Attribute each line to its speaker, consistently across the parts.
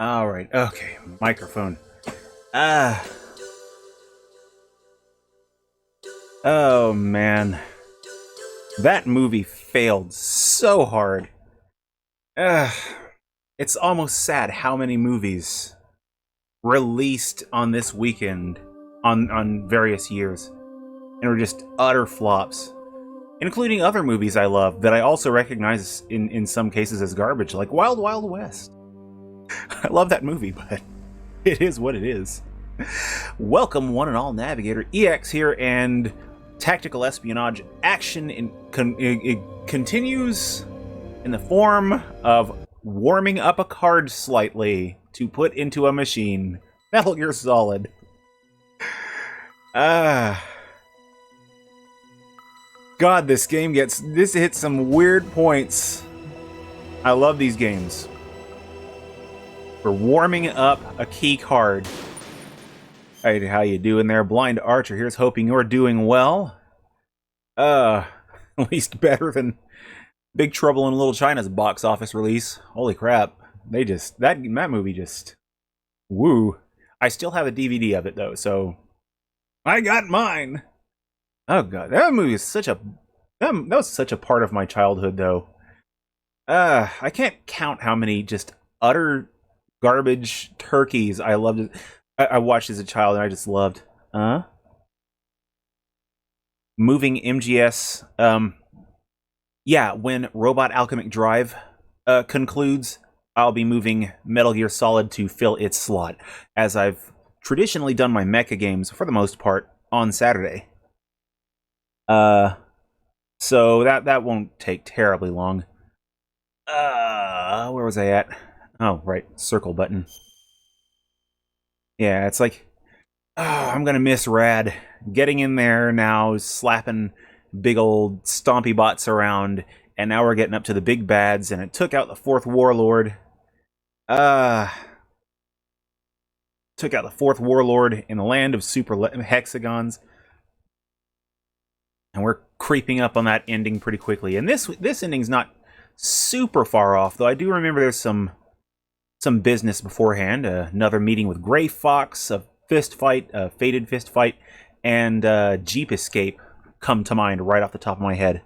Speaker 1: All right. Okay. Microphone. Ah. Oh man, that movie failed so hard. Ah. It's almost sad how many movies released on this weekend on various years and were just utter flops, including other movies I love that I also recognize in some cases as garbage, like Wild Wild West. I love that movie, but it is what it is. Welcome, one and all, Navigator EX here, and tactical espionage action it continues in the form of warming up a card slightly to put into a machine. Metal Gear Solid. God, this hits some weird points. I love these games. For warming up a key card. Hey, how you doing there? Blind Archer here's hoping you're doing well. At least better than Big Trouble in Little China's box office release. Holy crap. That movie just... Woo. I still have a DVD of it, though, so... I got mine! Oh god, that movie is such a... That was such a part of my childhood, though. I can't count how many just utter garbage turkeys I loved. I watched as a child and I just loved. Moving MGS. Yeah, when Robot Alchemic Drive concludes, I'll be moving Metal Gear Solid to fill its slot, as I've traditionally done my mecha games, for the most part, on Saturday. So that won't take terribly long. Where was I at? Oh, right, circle button. Yeah, it's like, I'm gonna miss Rad. Getting in there now, slapping big old stompy bots around, and now we're getting up to the big bads, and it took out the fourth warlord. Took out the fourth warlord in the land of super hexagons. And we're creeping up on that ending pretty quickly. And this ending's not super far off, though I do remember there's some business beforehand. Another meeting with Gray Fox, a fist fight, a fated fist fight, and Jeep Escape come to mind right off the top of my head.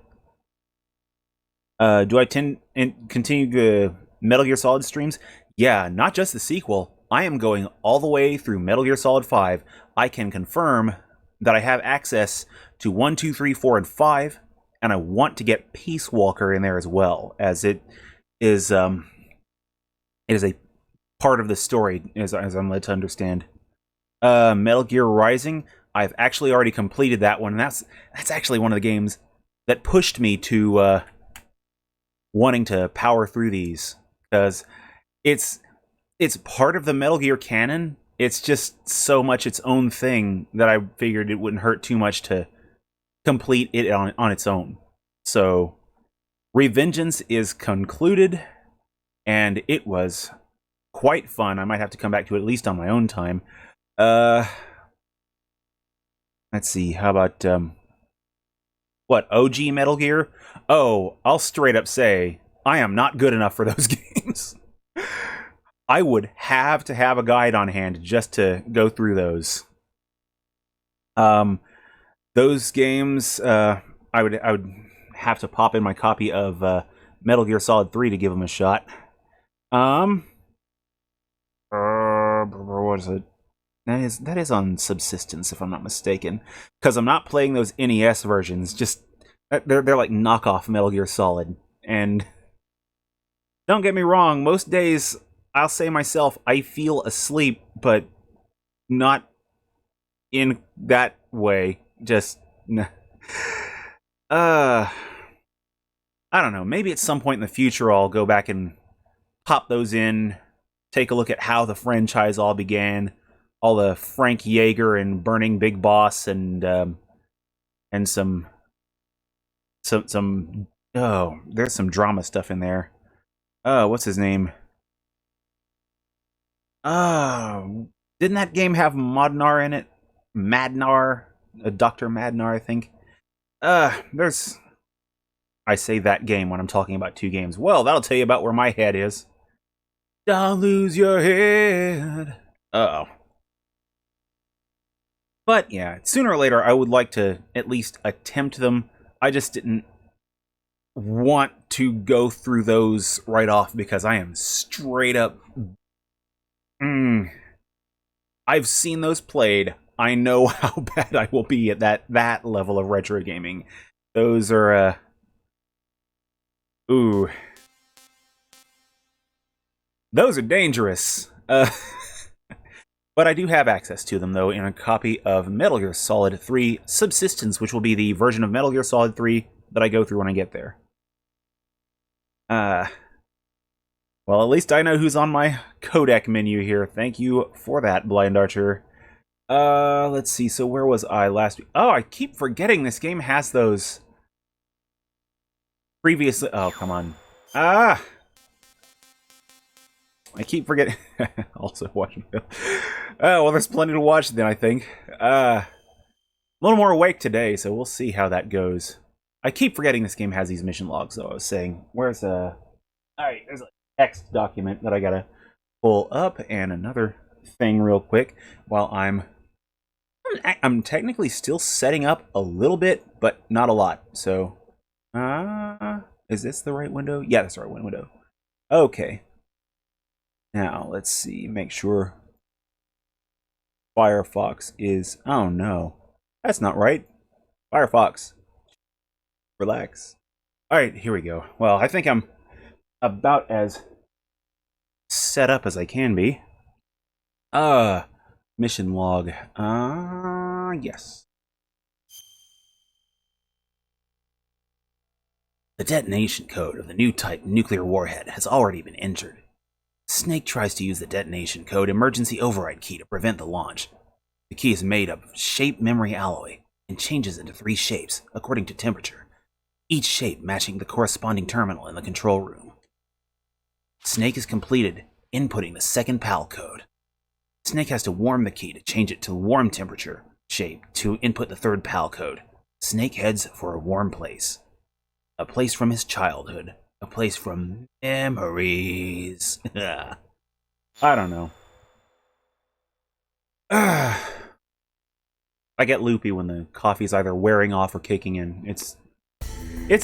Speaker 1: Do I continue the Metal Gear Solid streams? Yeah, not just the sequel. I am going all the way through Metal Gear Solid 5. I can confirm that I have access to 1, 2, 3, 4, and 5, and I want to get Peace Walker in there as well, as it is a part of the story, as I'm led to understand. Metal Gear Rising, I've actually already completed that one, and that's actually one of the games that pushed me to wanting to power through these, because it's part of the Metal Gear canon. It's just so much its own thing that I figured it wouldn't hurt too much to complete it on its own. So, Revengeance is concluded, and it was quite fun. I might have to come back to it at least on my own time. Let's see, how about, what, OG Metal Gear? Oh, I'll straight up say, I am not good enough for those games. I would have to have a guide on hand just to go through those. Those games, I would have to pop in my copy of Metal Gear Solid 3 to give them a shot. What is it? That is on Subsistence, if I'm not mistaken, because I'm not playing those NES versions. Just they're like knockoff Metal Gear Solid, and don't get me wrong, most days I'll say myself I feel asleep, but not in that way. Just I don't know. Maybe at some point in the future I'll go back and pop those in, take a look at how the franchise all began. All the Frank Yeager and Burning Big Boss and some oh, there's some drama stuff in there. What's his name? Didn't that game have Madnar in it? Madnar, Dr. Madnar, I think. I say that game when I'm talking about two games. Well, that'll tell you about where my head is. Don't lose your head. Uh-oh. But yeah, sooner or later, I would like to at least attempt them. I just didn't want to go through those right off because I am straight up... I've seen those played. I know how bad I will be at that level of retro gaming. Those are, ooh. Those are dangerous. But I do have access to them, though, in a copy of Metal Gear Solid 3 Subsistence, which will be the version of Metal Gear Solid 3 that I go through when I get there. Well, at least I know who's on my codec menu here. Thank you for that, Blind Archer. Let's see, so where was I last week? Oh, I keep forgetting this game has those previously... Oh, come on. I keep forgetting... Also watching... Oh, well, there's plenty to watch then, I think. A little more awake today, so we'll see how that goes. I keep forgetting this game has these mission logs, though. I was saying, where's Alright, there's an X document that I gotta pull up, and another thing real quick while I'm technically still setting up a little bit, but not a lot. So, is this the right window? Yeah, that's the right window. Okay. Now, let's see, make sure Firefox is... Oh, no. That's not right. Firefox. Relax. Alright, here we go. Well, I think I'm about as set up as I can be. Mission log. Yes. The detonation code of the new type nuclear warhead has already been entered. Snake tries to use the detonation code emergency override key to prevent the launch. The key is made up of shape memory alloy and changes into 3 shapes according to temperature, each shape matching the corresponding terminal in the control room. Snake has completed inputting the second PAL code. Snake has to warm the key to change it to warm temperature shape to input the third PAL code. Snake heads for a warm place. A place from his childhood. A place from memories. I don't know. I get loopy when the coffee's either wearing off or kicking in. It's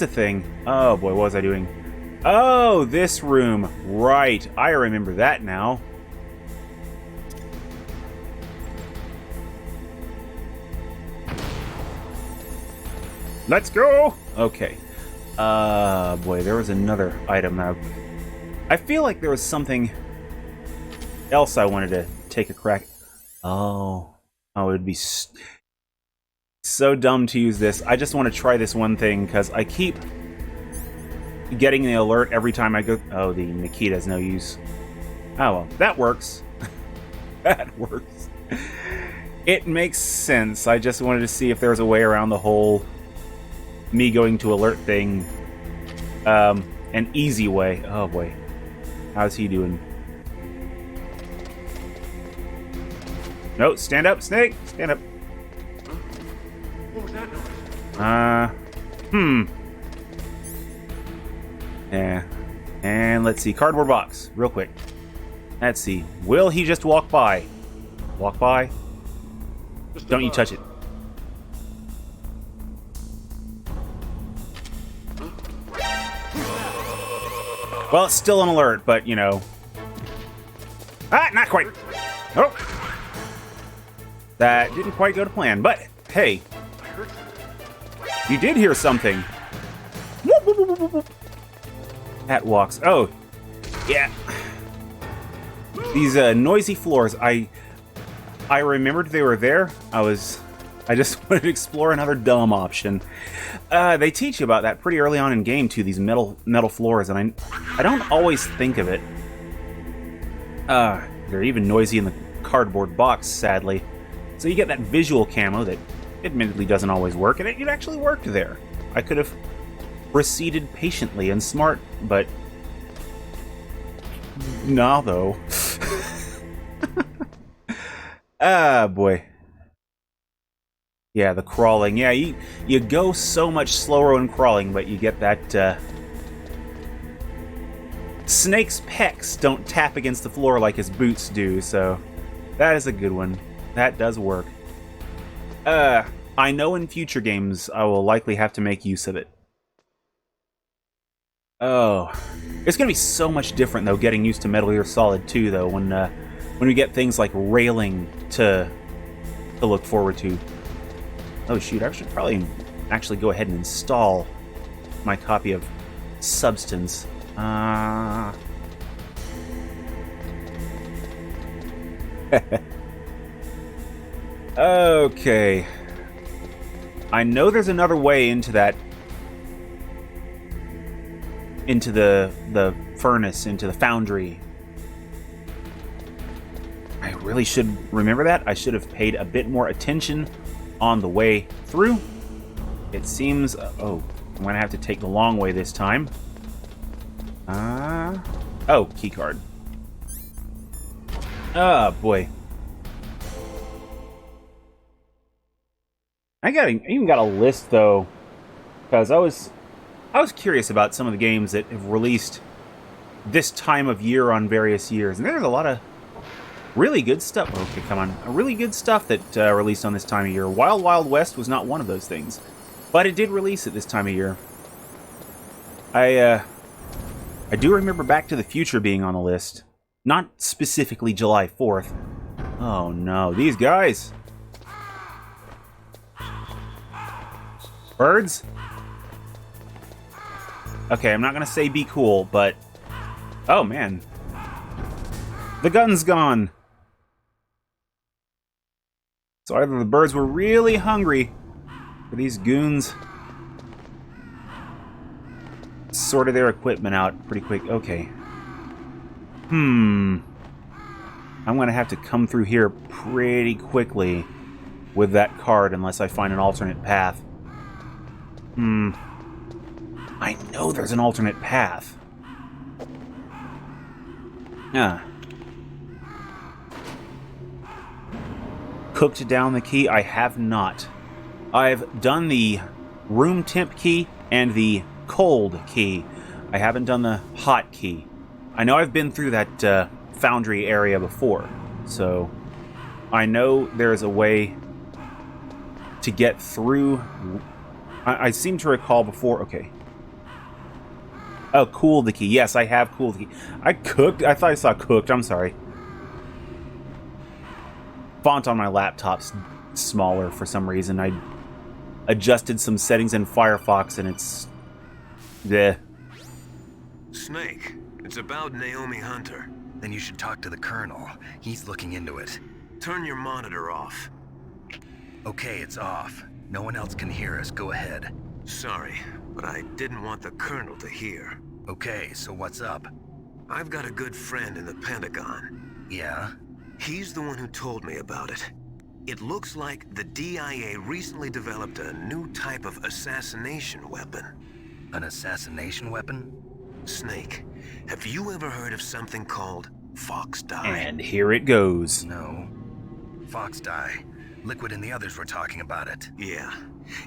Speaker 1: a thing. Oh boy, what was I doing? Oh, this room. Right. I remember that now. Let's go! Okay. Boy, there was another item now. I feel like there was something else I wanted to take a crack. Oh, it would be so dumb to use this. I just want to try this one thing, because I keep getting the alert every time I go... Oh, the Nikita's no use. Oh, well, that works. That works. It makes sense. I just wanted to see if there was a way around the whole me going to alert thing. An easy way. Oh, boy. How's he doing? No, stand up, Snake! Stand up.
Speaker 2: What was that noise?
Speaker 1: Yeah. And let's see. Cardboard box. Real quick. Let's see. Will he just walk by? Walk by? Don't you touch it. Well, it's still an alert, but, you know. Ah, not quite. Oh. That didn't quite go to plan, but, hey. You did hear something. Cat walks. Oh, yeah. These noisy floors. I remembered they were there. I just wanted to explore another dumb option. They teach you about that pretty early on in game too. These metal floors, and I don't always think of it. They're even noisy in the cardboard box, sadly. So you get that visual camo that admittedly doesn't always work, and it actually worked there. I could have proceeded patiently and smart, but nah, though. Ah, boy. Yeah, the crawling. Yeah, you go so much slower when crawling, but you get that Snake's pecs don't tap against the floor like his boots do, so that is a good one. That does work. I know in future games I will likely have to make use of it. Oh, it's gonna be so much different though. Getting used to Metal Gear Solid 2 though, when we get things like railing to look forward to. Oh shoot, I should probably actually go ahead and install my copy of Substance. Okay. I know there's another way into that. Into the furnace, into the foundry. I really should remember that. I should have paid a bit more attention on the way through. It seems... oh, I'm going to have to take the long way this time. Oh, keycard. Oh, boy. I even got a list, though, because I was curious about some of the games that have released this time of year on various years, and there's a lot of really good stuff. Okay, come on. Really good stuff that released on this time of year. Wild Wild West was not one of those things, but it did release at this time of year. I do remember Back to the Future being on the list. Not specifically July 4th. Oh no, these guys! Birds? Okay, I'm not gonna say be cool, but... oh man. The gun's gone! So either the birds were really hungry, or these goons sorted their equipment out pretty quick. Okay. I'm gonna have to come through here pretty quickly with that card unless I find an alternate path. I know there's an alternate path. Cooked down the key? I have not. I've done the room temp key and the cold key. I haven't done the hot key. I know I've been through that foundry area before, so I know there's a way to get through. I seem to recall before. Okay. Oh, cooled the key. Yes, I have cooled the key. I cooked. I thought I saw cooked. I'm sorry. Font on my laptop's smaller for some reason. I adjusted some settings in Firefox and it's... bleh.
Speaker 3: Snake, it's about Naomi Hunter.
Speaker 4: Then you should talk to the Colonel. He's looking into it.
Speaker 3: Turn your monitor off.
Speaker 4: Okay, it's off. No one else can hear us. Go ahead.
Speaker 3: Sorry, but I didn't want the Colonel to hear.
Speaker 4: Okay, so what's up?
Speaker 3: I've got a good friend in the Pentagon.
Speaker 4: Yeah?
Speaker 3: He's the one who told me about it. It looks like the DIA recently developed a new type of assassination weapon.
Speaker 4: An assassination weapon?
Speaker 3: Snake, have you ever heard of something called Fox Dye?
Speaker 1: And here it goes.
Speaker 4: No. Fox Dye. Liquid and the others were talking about it.
Speaker 3: Yeah.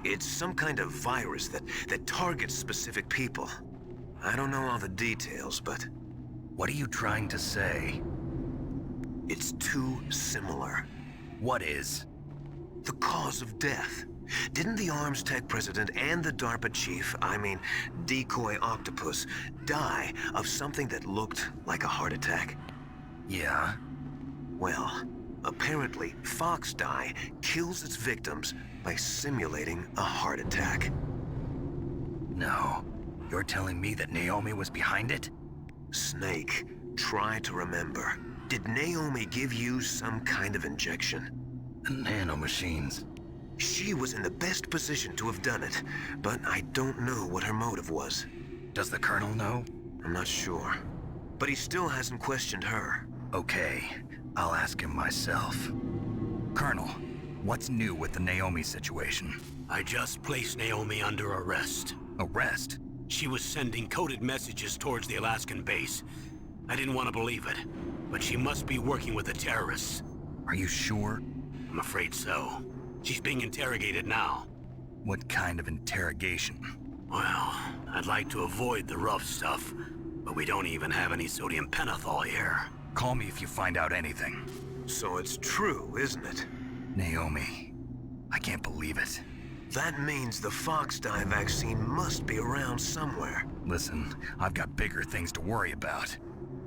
Speaker 3: It's some kind of virus that targets specific people. I don't know all the details, but...
Speaker 4: What are you trying to say?
Speaker 3: It's too similar.
Speaker 4: What is?
Speaker 3: The cause of death. Didn't the Arms Tech president and the DARPA chief, I mean, Decoy Octopus, die of something that looked like a heart attack?
Speaker 4: Yeah?
Speaker 3: Well, apparently Fox Dye kills its victims by simulating a heart attack.
Speaker 4: No. You're telling me that Naomi was behind it?
Speaker 3: Snake, try to remember. Did Naomi give you some kind of injection?
Speaker 4: Nanomachines.
Speaker 3: She was in the best position to have done it, but I don't know what her motive was.
Speaker 4: Does the Colonel know?
Speaker 3: I'm not sure. But he still hasn't questioned her.
Speaker 4: Okay, I'll ask him myself. Colonel, what's new with the Naomi situation?
Speaker 5: I just placed Naomi under arrest.
Speaker 4: Arrest?
Speaker 5: She was sending coded messages towards the Alaskan base. I didn't want to believe it, but she must be working with the terrorists.
Speaker 4: Are you sure?
Speaker 5: I'm afraid so. She's being interrogated now.
Speaker 4: What kind of interrogation?
Speaker 5: Well, I'd like to avoid the rough stuff. But we don't even have any sodium pentothal here.
Speaker 4: Call me if you find out anything.
Speaker 3: So it's true, isn't it?
Speaker 4: Naomi, I can't believe it.
Speaker 3: That means the fox dye vaccine must be around somewhere.
Speaker 4: Listen, I've got bigger things to worry about.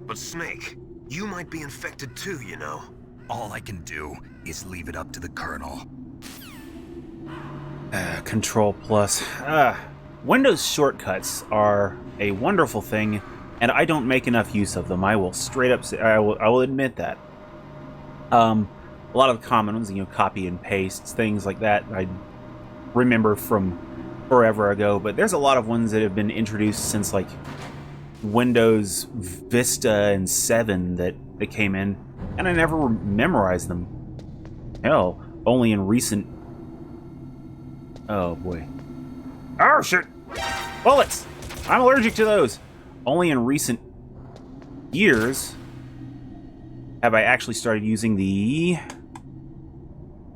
Speaker 3: But Snake, you might be infected too, you know.
Speaker 4: All I can do is leave it up to the Colonel.
Speaker 1: Control plus. Windows shortcuts are a wonderful thing, and I don't make enough use of them. I will straight up say, I will admit that. A lot of the common ones, copy and pastes, things like that, I remember from forever ago, but there's a lot of ones that have been introduced since like Windows Vista and 7 that came in, and I never memorized them. Hell, only in recent... Oh boy. Oh shit! Bullets! I'm allergic to those! Only in recent years have I actually started using the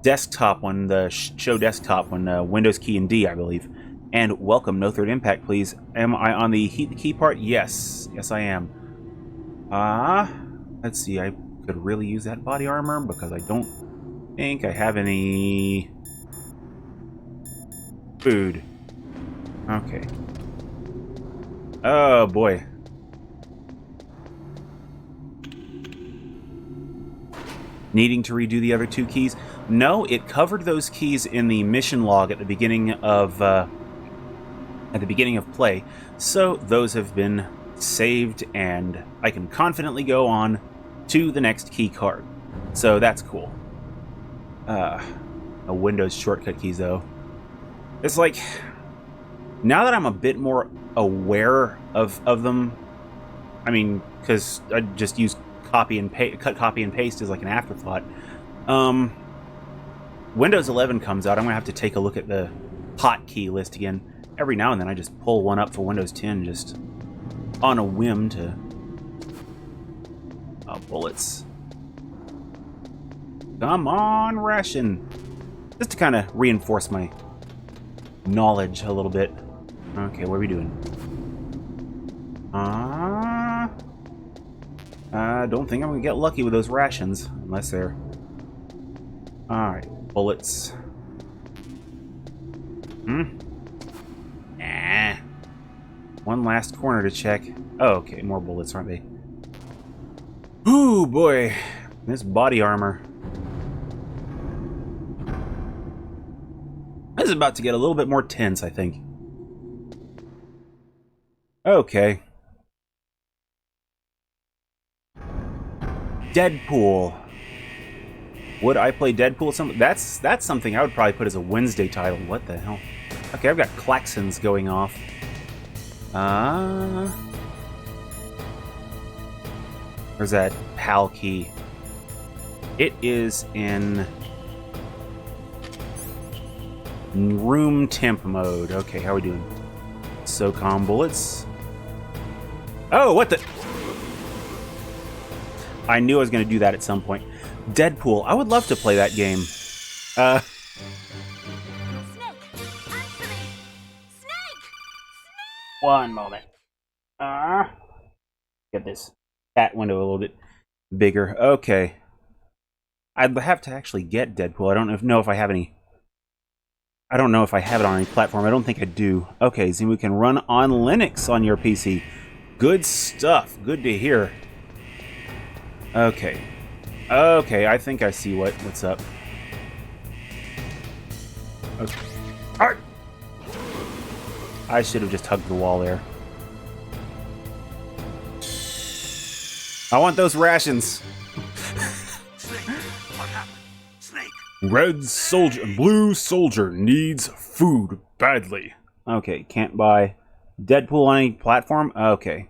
Speaker 1: desktop one, the show desktop one, Windows key and D, I believe. And welcome, no third impact, please. Am I on the heat the key part? Yes. Yes, I am. Let's see, I could really use that body armor because I don't think I have any food. Okay. Oh, boy. Needing to redo the other two keys? No, it covered those keys in the mission log at the beginning of play, so those have been saved, and I can confidently go on to the next key card. So that's cool. A Windows shortcut keys, though. It's like, now that I'm a bit more aware of them, I mean, because I just use copy and paste as like an afterthought. Windows 11 comes out, I'm gonna have to take a look at the hotkey list again. Every now and then I just pull one up for Windows 10 just on a whim to... Oh, bullets. Come on, ration! Just to kind of reinforce my knowledge a little bit. Okay, what are we doing? I don't think I'm gonna get lucky with those rations, unless they're... Alright, bullets. Nah. One last corner to check. Oh, okay, more bullets, aren't they? Ooh, boy. This body armor. This is about to get a little bit more tense, I think. Okay. Deadpool. Would I play Deadpool? That's something I would probably put as a Wednesday title. What the hell? Okay, I've got klaxons going off. Where's that PAL key? It is in room temp mode. Okay, how are we doing? SOCOM bullets. Oh, what the? I knew I was going to do that at some point. Deadpool. I would love to play that game.
Speaker 2: Snake! Answer me! Snake!
Speaker 1: One moment. Get this chat window a little bit bigger. Okay. I'd have to actually get Deadpool. I don't know if I have any. I don't know if I have it on any platform. I don't think I do. Okay, so we can run on Linux on your PC. Good stuff. Good to hear. Okay. Okay, I think I see what's up. Okay. Alright. I should have just hugged the wall there. I want those rations.
Speaker 3: Snake, what happened? Snake.
Speaker 1: Red soldier, blue soldier needs food badly. Okay, can't buy Deadpool on any platform? Okay.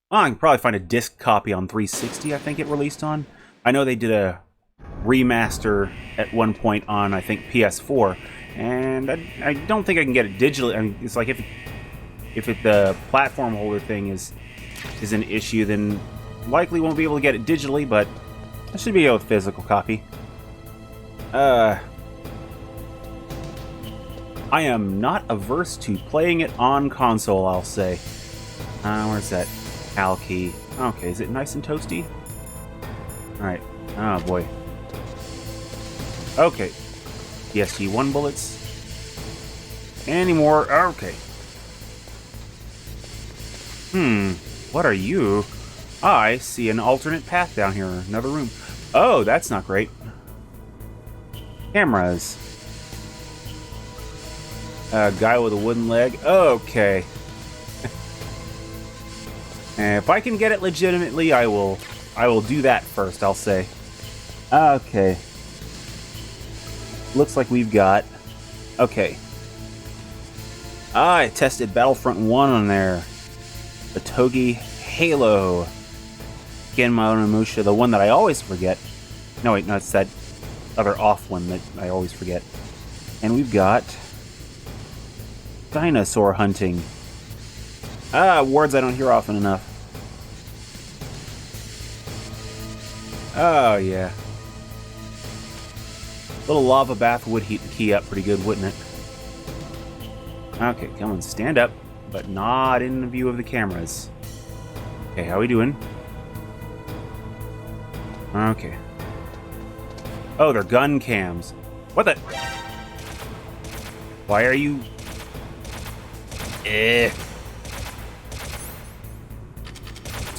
Speaker 1: Oh, I can probably find a disc copy on 360, I think it released on. I know they did a remaster at one point on, I think, PS4, and I don't think I can get it digitally. I mean, it's like if the platform holder thing is an issue, then likely won't be able to get it digitally, but I should be able to physical copy. I am not averse to playing it on console, I'll say. Where's that PAL key? Okay, is it nice and toasty? Alright. Oh, boy. Okay. PSG-1 bullets. Any more? Okay. What are you? I see an alternate path down here. Another room. Oh, that's not great. Cameras. A guy with a wooden leg. Okay. And if I can get it legitimately, I will do that first, I'll say. Okay. Looks like we've got... Okay. I tested Battlefront 1 on there. The Togi Halo. Genma Onimusha, the one that I always forget. No, wait, no, it's that other off one that I always forget. And we've got... Dinosaur hunting. Words I don't hear often enough. Oh, yeah. Little lava bath would heat the key up pretty good, wouldn't it? Okay, come on, stand up, but not in the view of the cameras. Okay, how we doing? Okay. Oh, they're gun cams. What the? Why are you... Let's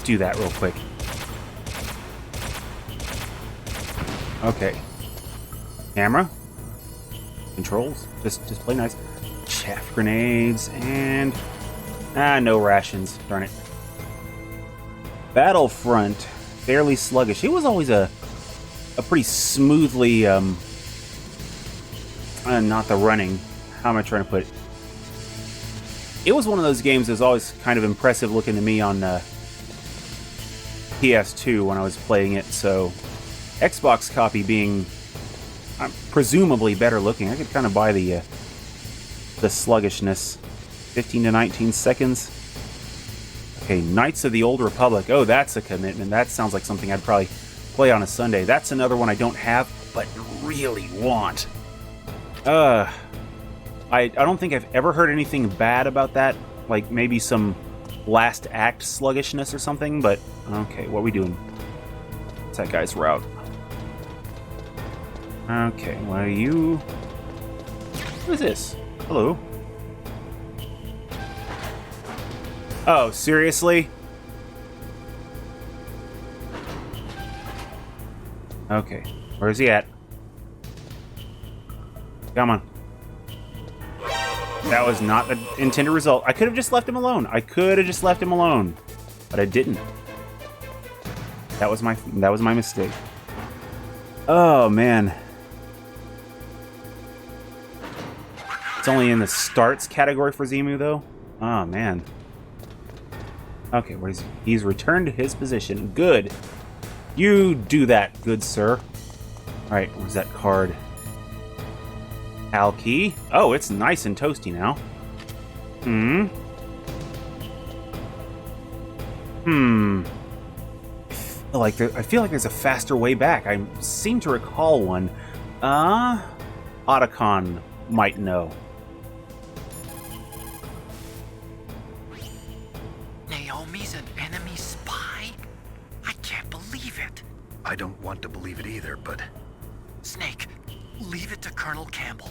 Speaker 1: do that real quick. Okay. Camera. Controls. Just play nice. Chaff grenades and... no rations. Darn it. Battlefront. Fairly sluggish. It was always a pretty smoothly... not the running. How am I trying to put it? It was one of those games that was always kind of impressive looking to me on PS2 when I was playing it, so Xbox copy being presumably better looking, I could kind of buy the sluggishness. 15 to 19 seconds. Okay, Knights of the Old Republic. Oh, that's a commitment. That sounds like something I'd probably play on a Sunday. That's another one I don't have, but really want. I don't think I've ever heard anything bad about that. Like maybe some last act sluggishness or something, but okay, what are we doing? What's that guy's route? Okay, what are you? What is this? Hello? Oh, seriously? Okay, where's he at? Come on. That was not the intended result. I could have just left him alone. I could have just left him alone, but I didn't. That was my mistake. Oh man. It's only in the starts category for Zemu though. Oh man. Okay, where's he? He's returned to his position. Good. You do that, good sir. All right, where's that card? PAL key. Oh, it's nice and toasty now. I feel like there's a faster way back. I seem to recall one. Otacon might know.
Speaker 6: Naomi's an enemy spy? I can't believe it.
Speaker 4: I don't want to believe it either, but...
Speaker 6: Snake, leave it to Colonel Campbell.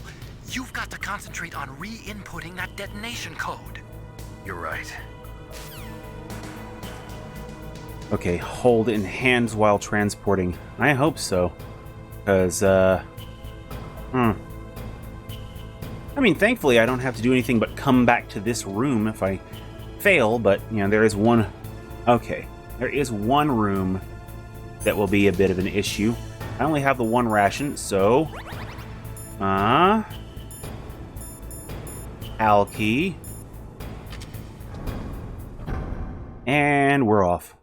Speaker 6: You've got to concentrate on re-inputting that detonation code.
Speaker 4: You're right.
Speaker 1: Okay, hold in hands while transporting. I hope so. Because, I mean, thankfully I don't have to do anything but come back to this room if I fail, but, you know, there is one... Okay, there is one room that will be a bit of an issue. I only have the one ration, so... PAL key. And we're off.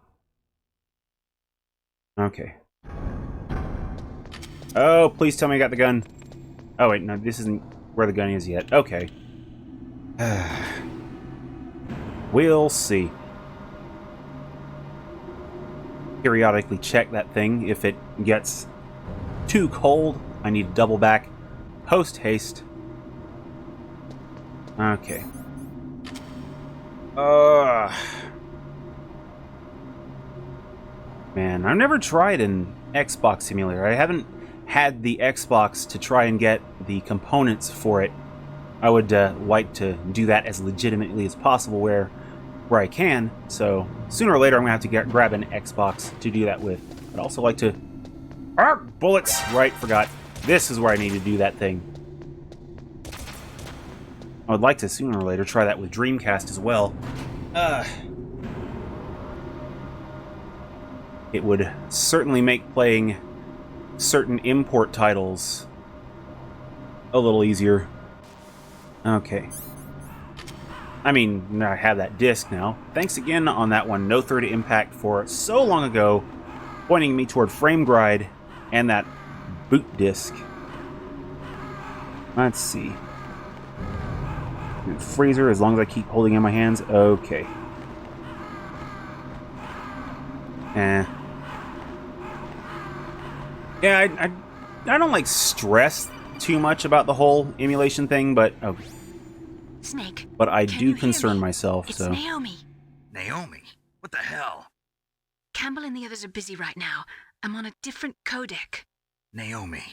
Speaker 1: Okay. Oh, please tell me I got the gun. Oh, wait, no, this isn't where the gun is yet. Okay. We'll see. Periodically check that thing. If it gets too cold, I need to double back. Post haste. Okay. Man, I've never tried an Xbox simulator. I haven't had the Xbox to try and get the components for it. I would like to do that as legitimately as possible where I can. So sooner or later, I'm gonna have to grab an Xbox to do that with. I'd also like to. Bullets! Right, forgot. This is where I need to do that thing. I would like to sooner or later try that with Dreamcast as well. It would certainly make playing certain import titles a little easier. Okay. I mean, I have that disc now. Thanks again on that one, No Third Impact, for so long ago pointing me toward Frame Gride and that boot disc. Let's see. Freezer, as long as I keep holding it in my hands. Okay. Yeah, I don't like stress too much about the whole emulation thing, but
Speaker 2: Snake.
Speaker 1: but I
Speaker 2: Can
Speaker 1: do
Speaker 2: you hear
Speaker 1: concern
Speaker 2: me?
Speaker 1: myself.
Speaker 2: It's
Speaker 1: So
Speaker 2: Naomi.
Speaker 4: Naomi? What the hell?
Speaker 2: Campbell and the others are busy right now. I'm on a different codec.
Speaker 4: Naomi,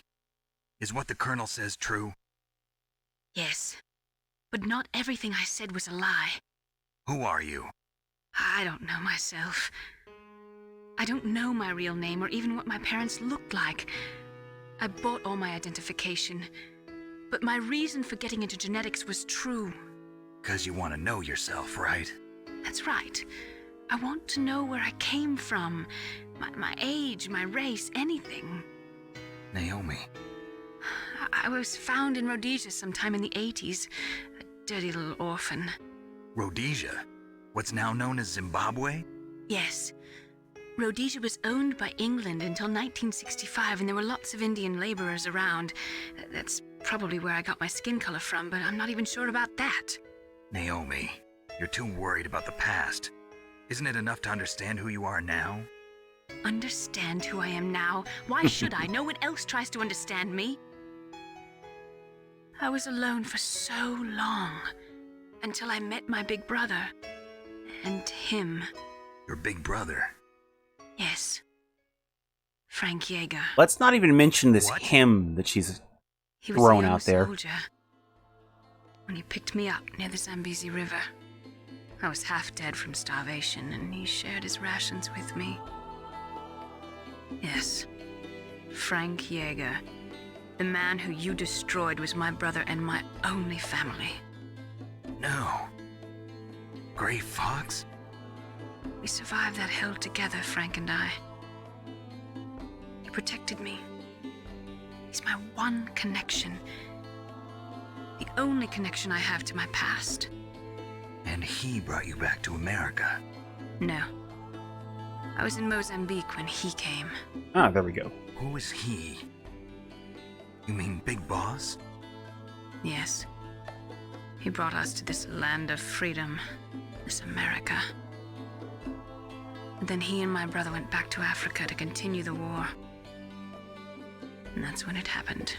Speaker 4: is what the Colonel says true?
Speaker 2: Yes. But not everything I said was a lie.
Speaker 4: Who are you?
Speaker 2: I don't know myself. I don't know my real name or even what my parents looked like. I bought all my identification. But my reason for getting into genetics was true.
Speaker 4: 'Cause you want to know yourself, right?
Speaker 2: That's right. I want to know where I came from. My age, my race, anything.
Speaker 4: Naomi,
Speaker 2: I was found in Rhodesia sometime in the 80s. A dirty little orphan.
Speaker 4: Rhodesia? What's now known as Zimbabwe?
Speaker 2: Yes. Rhodesia was owned by England until 1965, and there were lots of Indian laborers around. That's probably where I got my skin color from, but I'm not even sure about that.
Speaker 4: Naomi, you're too worried about the past. Isn't it enough to understand who you are now?
Speaker 2: Understand who I am now? Why should I? No one else tries to understand me. I was alone for so long, until I met my big brother. And him.
Speaker 4: Your big brother?
Speaker 2: Yes. Frank Yeager.
Speaker 1: let's not even mention this
Speaker 4: What?
Speaker 1: hymn that she's
Speaker 2: He was
Speaker 1: thrown
Speaker 2: a young
Speaker 1: out there.
Speaker 2: soldier. When he picked me up near the Zambezi River, I was half dead from starvation, and he shared his rations with me. Yes, Frank Yeager. The man who you destroyed was my brother and my only family.
Speaker 4: No. Gray Fox?
Speaker 2: We survived that hell together, Frank and I. He protected me. He's my one connection. The only connection I have to my past.
Speaker 4: And he brought you back to America.
Speaker 2: No. I was in Mozambique when he came.
Speaker 1: Ah, there we go.
Speaker 4: Who is he? You mean Big Boss?
Speaker 2: Yes. He brought us to this land of freedom, this America. And then he and my brother went back to Africa to continue the war. And that's when it happened.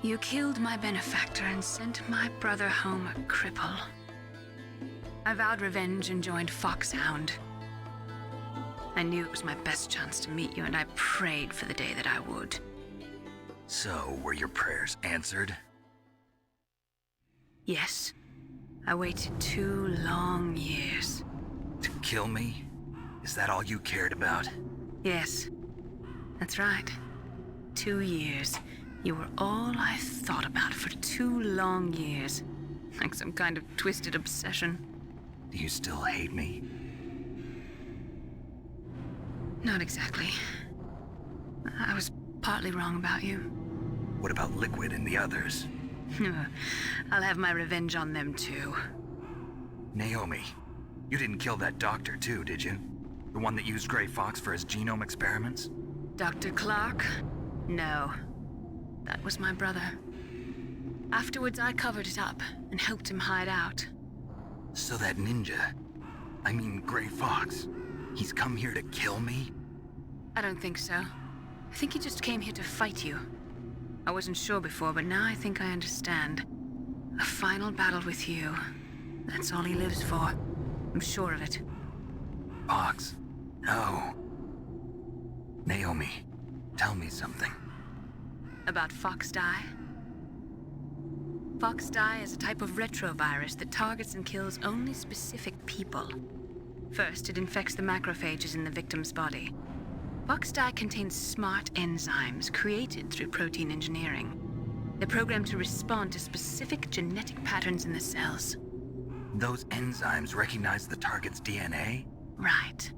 Speaker 2: You killed my benefactor and sent my brother home a cripple. I vowed revenge and joined Foxhound. I knew it was my best chance to meet you, and I prayed for the day that I would.
Speaker 4: So, were your prayers answered?
Speaker 2: Yes. I waited 2 long years.
Speaker 4: To kill me? Is that all you cared about?
Speaker 2: Yes. That's right. 2 years. You were all I thought about for 2 long years. Like some kind of twisted obsession.
Speaker 4: Do you still hate me?
Speaker 2: Not exactly. I was partly wrong about you.
Speaker 4: What about Liquid and the others?
Speaker 2: I'll have my revenge on them too.
Speaker 4: Naomi, you didn't kill that doctor too, did you? The one that used Gray Fox for his genome experiments?
Speaker 2: Dr. Clark? No. That was my brother. Afterwards, I covered it up and helped him hide out.
Speaker 4: So that ninja, I mean Gray Fox, he's come here to kill me?
Speaker 2: I don't think so. I think he just came here to fight you. I wasn't sure before, but now I think I understand. A final battle with you. That's all he lives for. I'm sure of it.
Speaker 4: Fox, no. Naomi, tell me something.
Speaker 2: About Fox Die? Fox Die is a type of retrovirus that targets and kills only specific people. First, it infects the macrophages in the victim's body. Fox Die contains smart enzymes created through protein engineering. They're programmed to respond to specific genetic patterns in the cells.
Speaker 4: Those enzymes recognize the target's DNA?
Speaker 2: Right.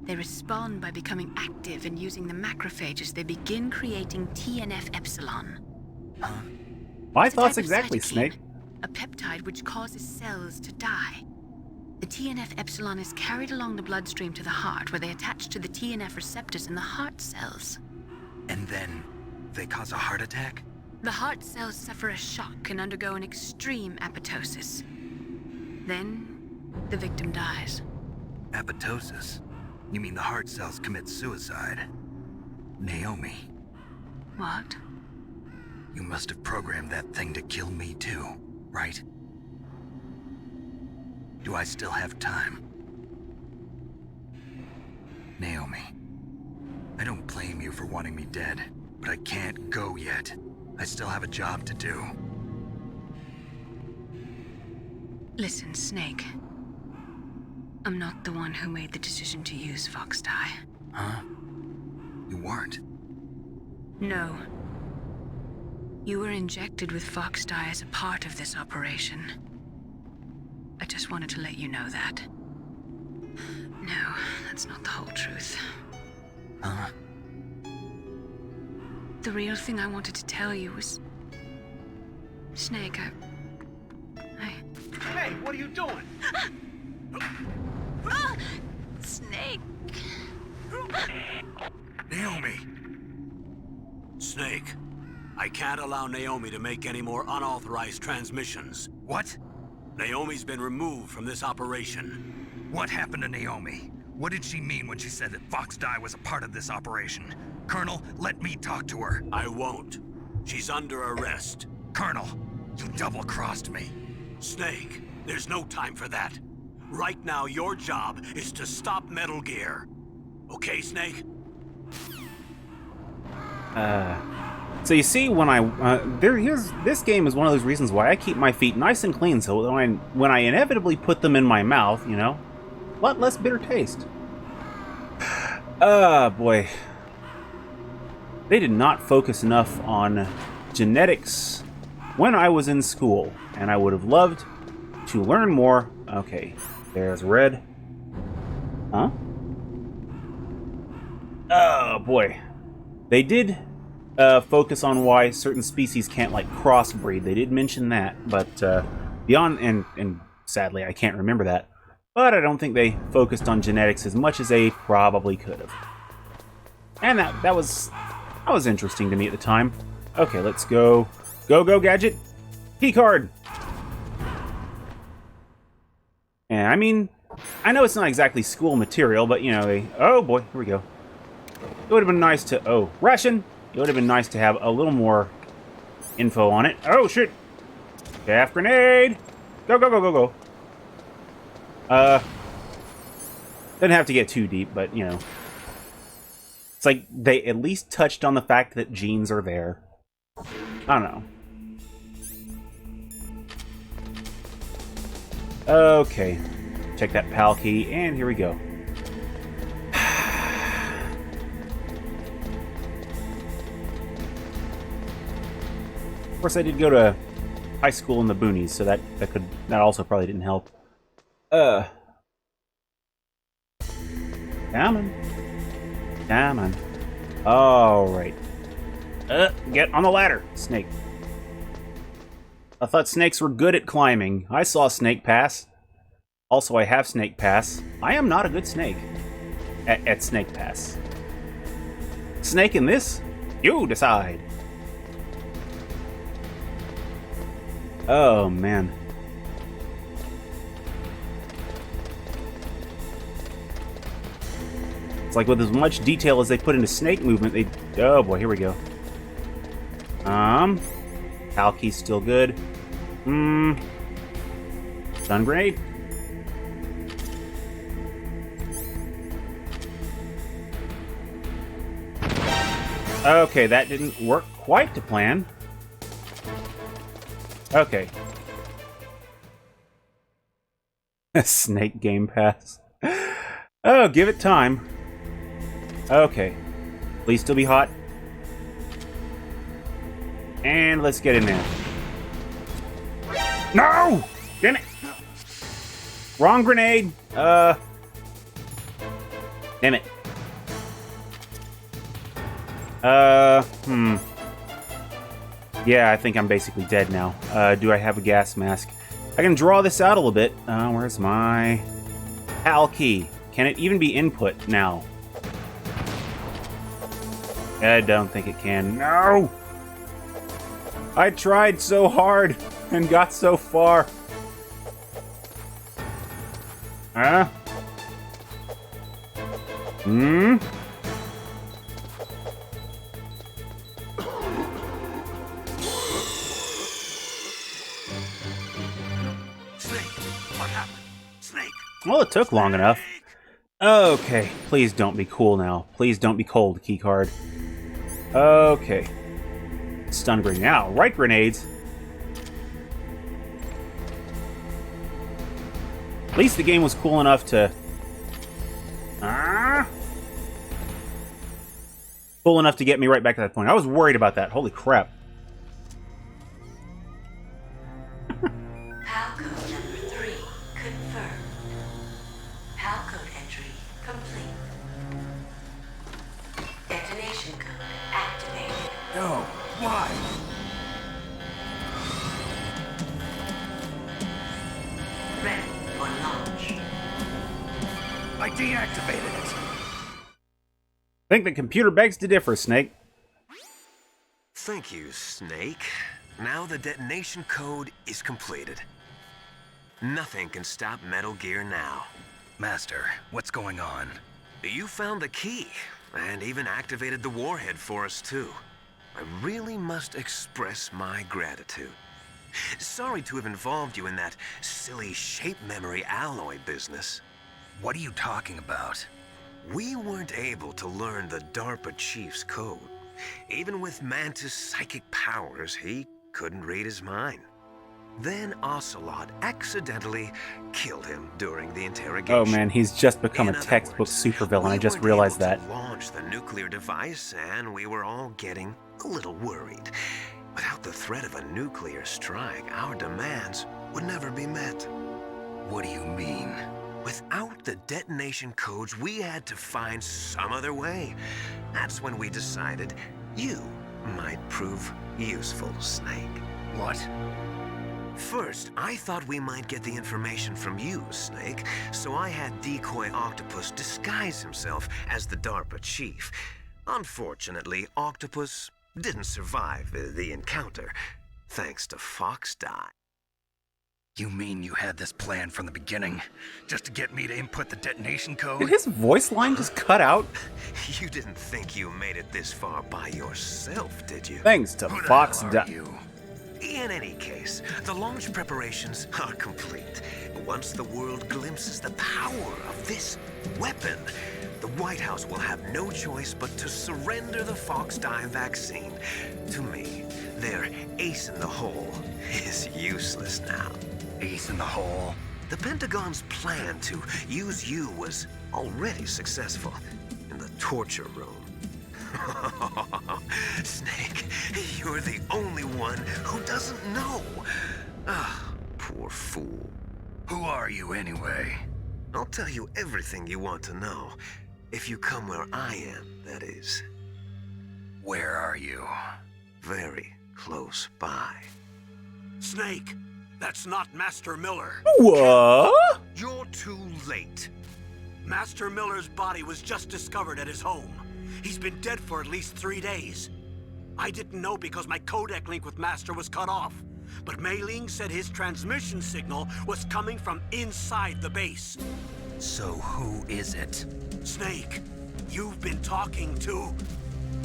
Speaker 2: They respond by becoming active and using the macrophages. They begin creating TNF-epsilon.
Speaker 4: Huh?
Speaker 1: My
Speaker 2: It's a
Speaker 1: thoughts
Speaker 2: type of
Speaker 1: exactly,
Speaker 2: cytokine,
Speaker 1: Snake.
Speaker 2: a peptide which causes cells to die. The TNF-epsilon is carried along the bloodstream to the heart, where they attach to the TNF receptors in the heart cells.
Speaker 4: And then they cause a heart attack?
Speaker 2: The heart cells suffer a shock and undergo an extreme apoptosis. Then, the victim dies.
Speaker 4: Apoptosis? You mean the heart cells commit suicide? Naomi,
Speaker 2: What?
Speaker 4: you must have programmed that thing to kill me too, right? Do I still have time? Naomi, I don't blame you for wanting me dead, but I can't go yet. I still have a job to do.
Speaker 2: Listen, Snake. I'm not the one who made the decision to use Fox Die.
Speaker 4: Huh? You weren't?
Speaker 2: No. You were injected with Fox Die as a part of this operation. I just wanted to let you know that. No, that's not the whole truth.
Speaker 4: Huh?
Speaker 2: The real thing I wanted to tell you was... Snake, I...
Speaker 6: Hey, what are you doing?
Speaker 2: Snake!
Speaker 4: Naomi!
Speaker 5: Snake, I can't allow Naomi to make any more unauthorized transmissions.
Speaker 4: What?
Speaker 5: Naomi's been removed from this operation.
Speaker 4: What happened to Naomi? What did she mean when she said that Fox Die was a part of this operation? Colonel, let me talk to her.
Speaker 5: I won't. She's under arrest.
Speaker 4: Colonel, you double-crossed me.
Speaker 5: Snake, there's no time for that. Right now, your job is to stop Metal Gear. Okay, Snake?
Speaker 1: So you see, when this game is one of those reasons why I keep my feet nice and clean, so when I inevitably put them in my mouth, you know, a lot less bitter taste. Boy. They did not focus enough on genetics when I was in school, and I would have loved to learn more. Okay, there's red. Huh? Oh, boy. They did focus on why certain species can't, like, crossbreed. They did mention that, but beyond... And sadly, I can't remember that. But I don't think they focused on genetics as much as they probably could have. And that was interesting to me at the time. Okay, let's go. Go, Gadget! Key card! And I mean, I know it's not exactly school material, but you know, oh boy, here we go. It would have been nice to... Oh, ration! It would have been nice to have a little more info on it. Oh, shit! Calf grenade! Go. Didn't have to get too deep, but, you know. It's like they at least touched on the fact that genes are there. I don't know. Okay. Check that PAL key, and here we go. Of course, I did go to high school in the boonies, so that also probably didn't help. Come on. Alright. Get on the ladder, Snake. I thought snakes were good at climbing. I saw Snake Pass. Also, I have Snake Pass. I am not a good snake at Snake Pass. Snake in this? You decide. Oh, man. It's like with as much detail as they put into snake movement, they... Oh boy, here we go. PAL key's still good. Stun grenade. Okay, that didn't work quite to plan. Okay. Snake Game Pass. Oh, give it time. Okay. Please still be hot. And let's get in there. No! Damn it! Wrong grenade! Damn it. Yeah, I think I'm basically dead now. Do I have a gas mask? I can draw this out a little bit. Where's my PAL key? Can it even be input now? I don't think it can. No! I tried so hard and got so far. Huh? Hmm?
Speaker 3: Snake, what happened? Snake.
Speaker 1: Well, it took long enough. Okay, please don't be cool now. Please don't be cold, keycard. Okay. Stun grenade. Now, right grenades. At least the game was cool enough to... Cool enough to get me right back to that point. I was worried about that. Holy crap.
Speaker 7: PAL code number 3 confirmed. PAL code entry complete. Detonation code activated.
Speaker 4: No, why?
Speaker 7: Ready for launch.
Speaker 4: I deactivated it.
Speaker 1: I think the computer begs to differ, Snake.
Speaker 3: Thank you, Snake. Now the detonation code is completed. Nothing can stop Metal Gear now.
Speaker 4: Master, what's going on?
Speaker 3: You found the key, and even activated the warhead for us, too. I really must express my gratitude. Sorry to have involved you in that silly shape memory alloy business.
Speaker 4: What are you talking about?
Speaker 3: We weren't able to learn the DARPA chief's code. Even with Mantis' psychic powers, he couldn't read his mind. Then Ocelot accidentally killed him during the interrogation.
Speaker 1: Oh man, he's just become
Speaker 3: In
Speaker 1: a
Speaker 3: other
Speaker 1: textbook
Speaker 3: words,
Speaker 1: supervillain. I
Speaker 3: we
Speaker 1: just
Speaker 3: weren't
Speaker 1: realized
Speaker 3: able
Speaker 1: that.
Speaker 3: to launch the nuclear device, and we were all getting a little worried. Without the threat of a nuclear strike, our demands would never be met.
Speaker 4: What do you mean?
Speaker 3: Without the detonation codes, we had to find some other way. That's when we decided you might prove useful, Snake.
Speaker 4: What?
Speaker 3: First, I thought we might get the information from you, Snake, so I had Decoy Octopus disguise himself as the DARPA chief. Unfortunately, Octopus didn't survive the encounter, thanks to Fox Die.
Speaker 4: You mean you had this plan from the beginning? Just to get me to input the detonation
Speaker 1: Did
Speaker 4: code?
Speaker 1: his voice line just cut out?
Speaker 3: You didn't think you made it this far by yourself, did you?
Speaker 1: Thanks to
Speaker 4: Who the
Speaker 1: Fox
Speaker 4: hell are
Speaker 1: Die.
Speaker 4: you?
Speaker 3: In any case, the launch preparations are complete. Once the world glimpses the power of this weapon, the White House will have no choice but to surrender the Fox Die vaccine. To me, their ace in the hole is useless now.
Speaker 4: Ace in the hole?
Speaker 3: The Pentagon's plan to use you was already successful in the torture room. Snake, you're the only one who doesn't know. Ah, poor fool.
Speaker 4: Who are you anyway?
Speaker 3: I'll tell you everything you want to know. If you come where I am, that is.
Speaker 4: Where are you?
Speaker 3: Very close by.
Speaker 5: Snake, that's not Master Miller.
Speaker 1: What?
Speaker 3: You're too late.
Speaker 5: Master Miller's body was just discovered at his home. He's been dead for at least 3 days. I didn't know because my codec link with Master was cut off. But Mei Ling said his transmission signal was coming from inside the base.
Speaker 4: So who is it?
Speaker 5: Snake, you've been talking to...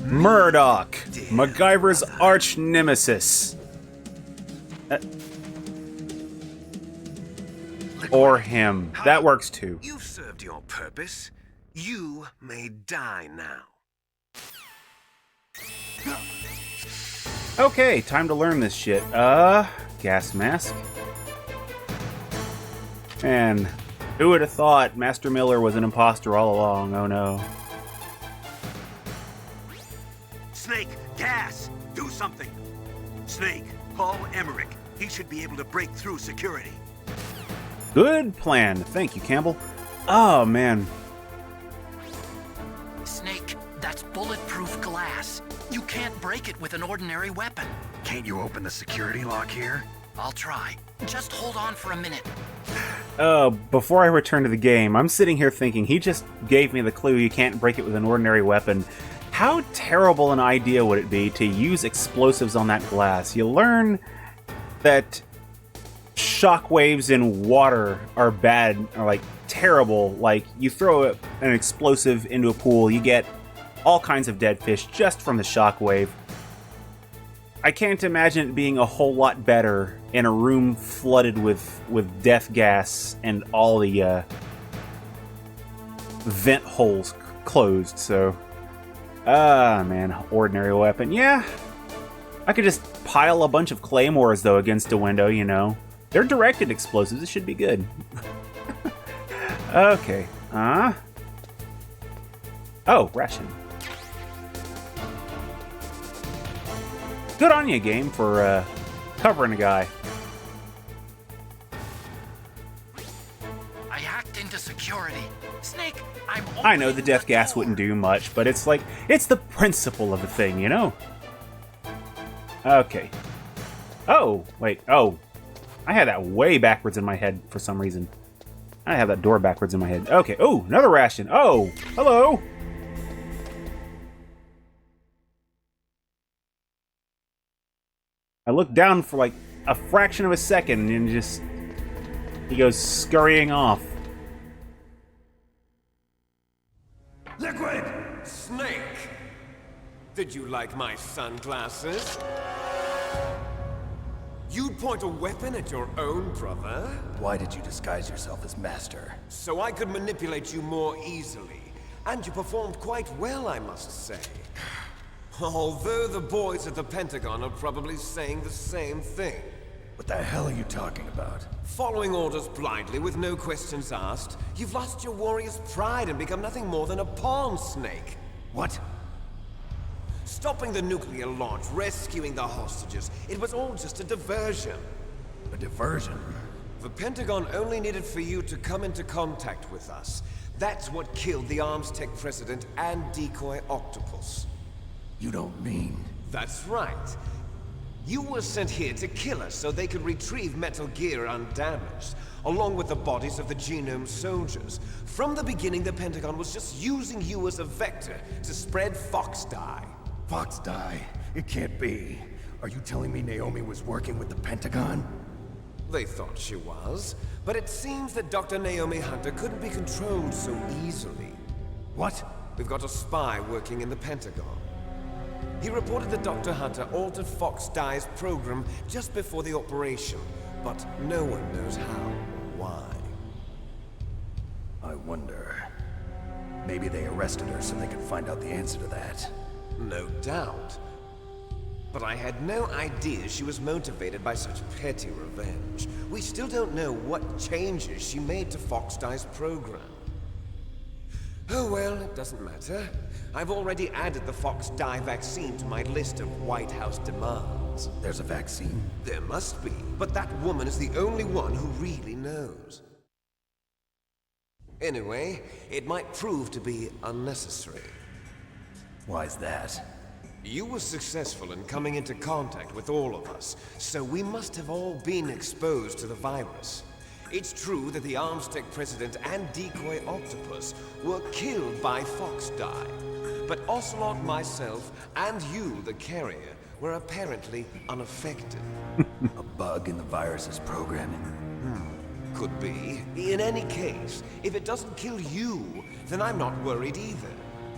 Speaker 1: Murdoch,
Speaker 3: Dear
Speaker 1: MacGyver's
Speaker 3: brother.
Speaker 1: arch nemesis. Or him. That works too.
Speaker 3: You've served your purpose. You may die now.
Speaker 1: Okay, time to learn this shit. Gas mask. And who would have thought Master Miller was an imposter all along? Oh no.
Speaker 5: Snake, gas! Do something! Snake, call Emmerich. He should be able to break through security.
Speaker 1: Good plan. Thank you, Campbell. Oh, man.
Speaker 6: Snake, that's bulletproof glass. You can't break it with an ordinary weapon.
Speaker 4: Can't you open the security lock here?
Speaker 6: I'll try. Just hold on for a minute.
Speaker 1: Before I return to the game, I'm sitting here thinking, he just gave me the clue you can't break it with an ordinary weapon. How terrible an idea would it be to use explosives on that glass? You learn that shockwaves in water are bad, are like terrible. Like, you throw an explosive into a pool, you get all kinds of dead fish just from the shockwave. I can't imagine it being a whole lot better in a room flooded with death gas and all the vent holes closed, so... man, ordinary weapon. Yeah, I could just pile a bunch of claymores, though, against a window, you know. They're directed explosives, it should be good. Okay, oh, ration. Good on you, game, for covering a guy.
Speaker 6: I hacked into security. Snake,
Speaker 1: I know the death gas wouldn't do much, but it's like, it's the principle of the thing, you know? Okay. Oh, wait, oh. I had that way backwards in my head for some reason. I have that door backwards in my head. Okay, oh, another ration. Oh, hello! I looked down for like a fraction of a second and just... he goes scurrying off.
Speaker 8: Liquid! Snake! Did you like my sunglasses? You'd point a weapon at your own brother?
Speaker 9: Why did you disguise yourself as Master?
Speaker 8: So I could manipulate you more easily. And you performed quite well, I must say. Although the boys at the Pentagon are probably saying the same thing.
Speaker 9: What the hell are you talking about?
Speaker 8: Following orders blindly with no questions asked, you've lost your warrior's pride and become nothing more than a pawn, Snake.
Speaker 9: What?
Speaker 8: Stopping the nuclear launch, rescuing the hostages, it was all just a diversion.
Speaker 9: A diversion?
Speaker 8: The Pentagon only needed for you to come into contact with us. That's what killed the Arms Tech president and decoy octopus.
Speaker 9: You don't mean...
Speaker 8: That's right. You were sent here to kill us so they could retrieve Metal Gear undamaged, along with the bodies of the Genome soldiers. From the beginning, the Pentagon was just using you as a vector to spread Fox dye.
Speaker 9: Fox dye? It can't be. Are you telling me Naomi was working with the Pentagon?
Speaker 8: They thought she was, but it seems that Dr. Naomi Hunter couldn't be controlled so easily.
Speaker 9: What?
Speaker 8: We've got a spy working in the Pentagon. He reported that Dr. Hunter altered Fox Dye's program just before the operation, but no one knows how or why.
Speaker 9: I wonder... maybe they arrested her so they could find out the answer to that.
Speaker 8: No doubt. But I had no idea she was motivated by such petty revenge. We still don't know what changes she made to Fox Dye's program. Oh well, it doesn't matter. I've already added the Fox Dye vaccine to my list of White House demands.
Speaker 9: There's a vaccine?
Speaker 8: There must be, but that woman is the only one who really knows. Anyway, it might prove to be unnecessary.
Speaker 9: Why's that?
Speaker 8: You were successful in coming into contact with all of us, so we must have all been exposed to the virus. It's true that the Arms Tech president and decoy octopus were killed by Fox Dye, but Ocelot, myself, and you, the carrier, were apparently unaffected.
Speaker 9: A bug in the virus's programming?
Speaker 8: Could be. In any case, if it doesn't kill you, then I'm not worried either.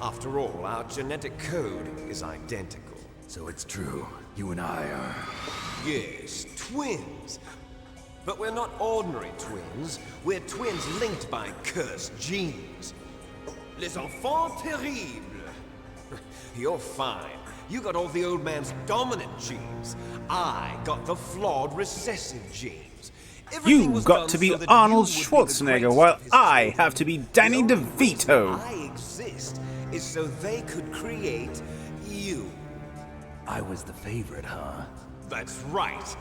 Speaker 8: After all, our genetic code is identical.
Speaker 9: So it's true. You and I are...
Speaker 8: Yes, twins. But we're not ordinary twins. We're twins linked by cursed genes. Les enfants terribles. You're fine. You got all the old man's dominant genes. I got the flawed recessive genes. Everything
Speaker 1: You
Speaker 8: was
Speaker 1: got
Speaker 8: done
Speaker 1: to be
Speaker 8: so that
Speaker 1: Arnold
Speaker 8: you would be the
Speaker 1: Schwarzenegger
Speaker 8: greatest
Speaker 1: while
Speaker 8: of his
Speaker 1: I
Speaker 8: children.
Speaker 1: have to be Danny
Speaker 8: The only reason
Speaker 1: DeVito.
Speaker 8: I exist is so they could create you.
Speaker 9: I was the favorite, huh?
Speaker 8: That's right.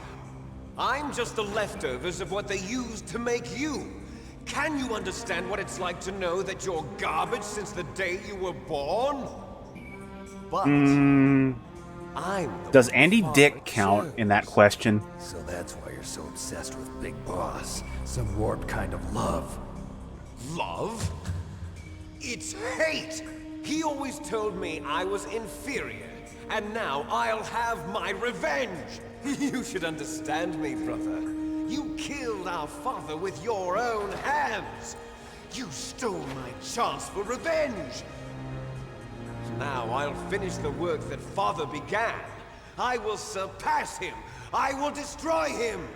Speaker 8: I'm just the leftovers of what they used to make you. Can you understand what it's like to know that you're garbage since the day you were born? But I'm the
Speaker 1: Does
Speaker 8: one
Speaker 1: Andy
Speaker 8: Father
Speaker 1: Dick count in that
Speaker 8: chose.
Speaker 1: question?
Speaker 9: So that's why you're so obsessed with Big Boss. Some warped kind of love.
Speaker 8: Love? It's hate! He always told me I was inferior, and now I'll have my revenge! You should understand me, brother. You killed our father with your own hands! You stole my chance for revenge! Now I'll finish the work that father began. I will surpass him! I will destroy him!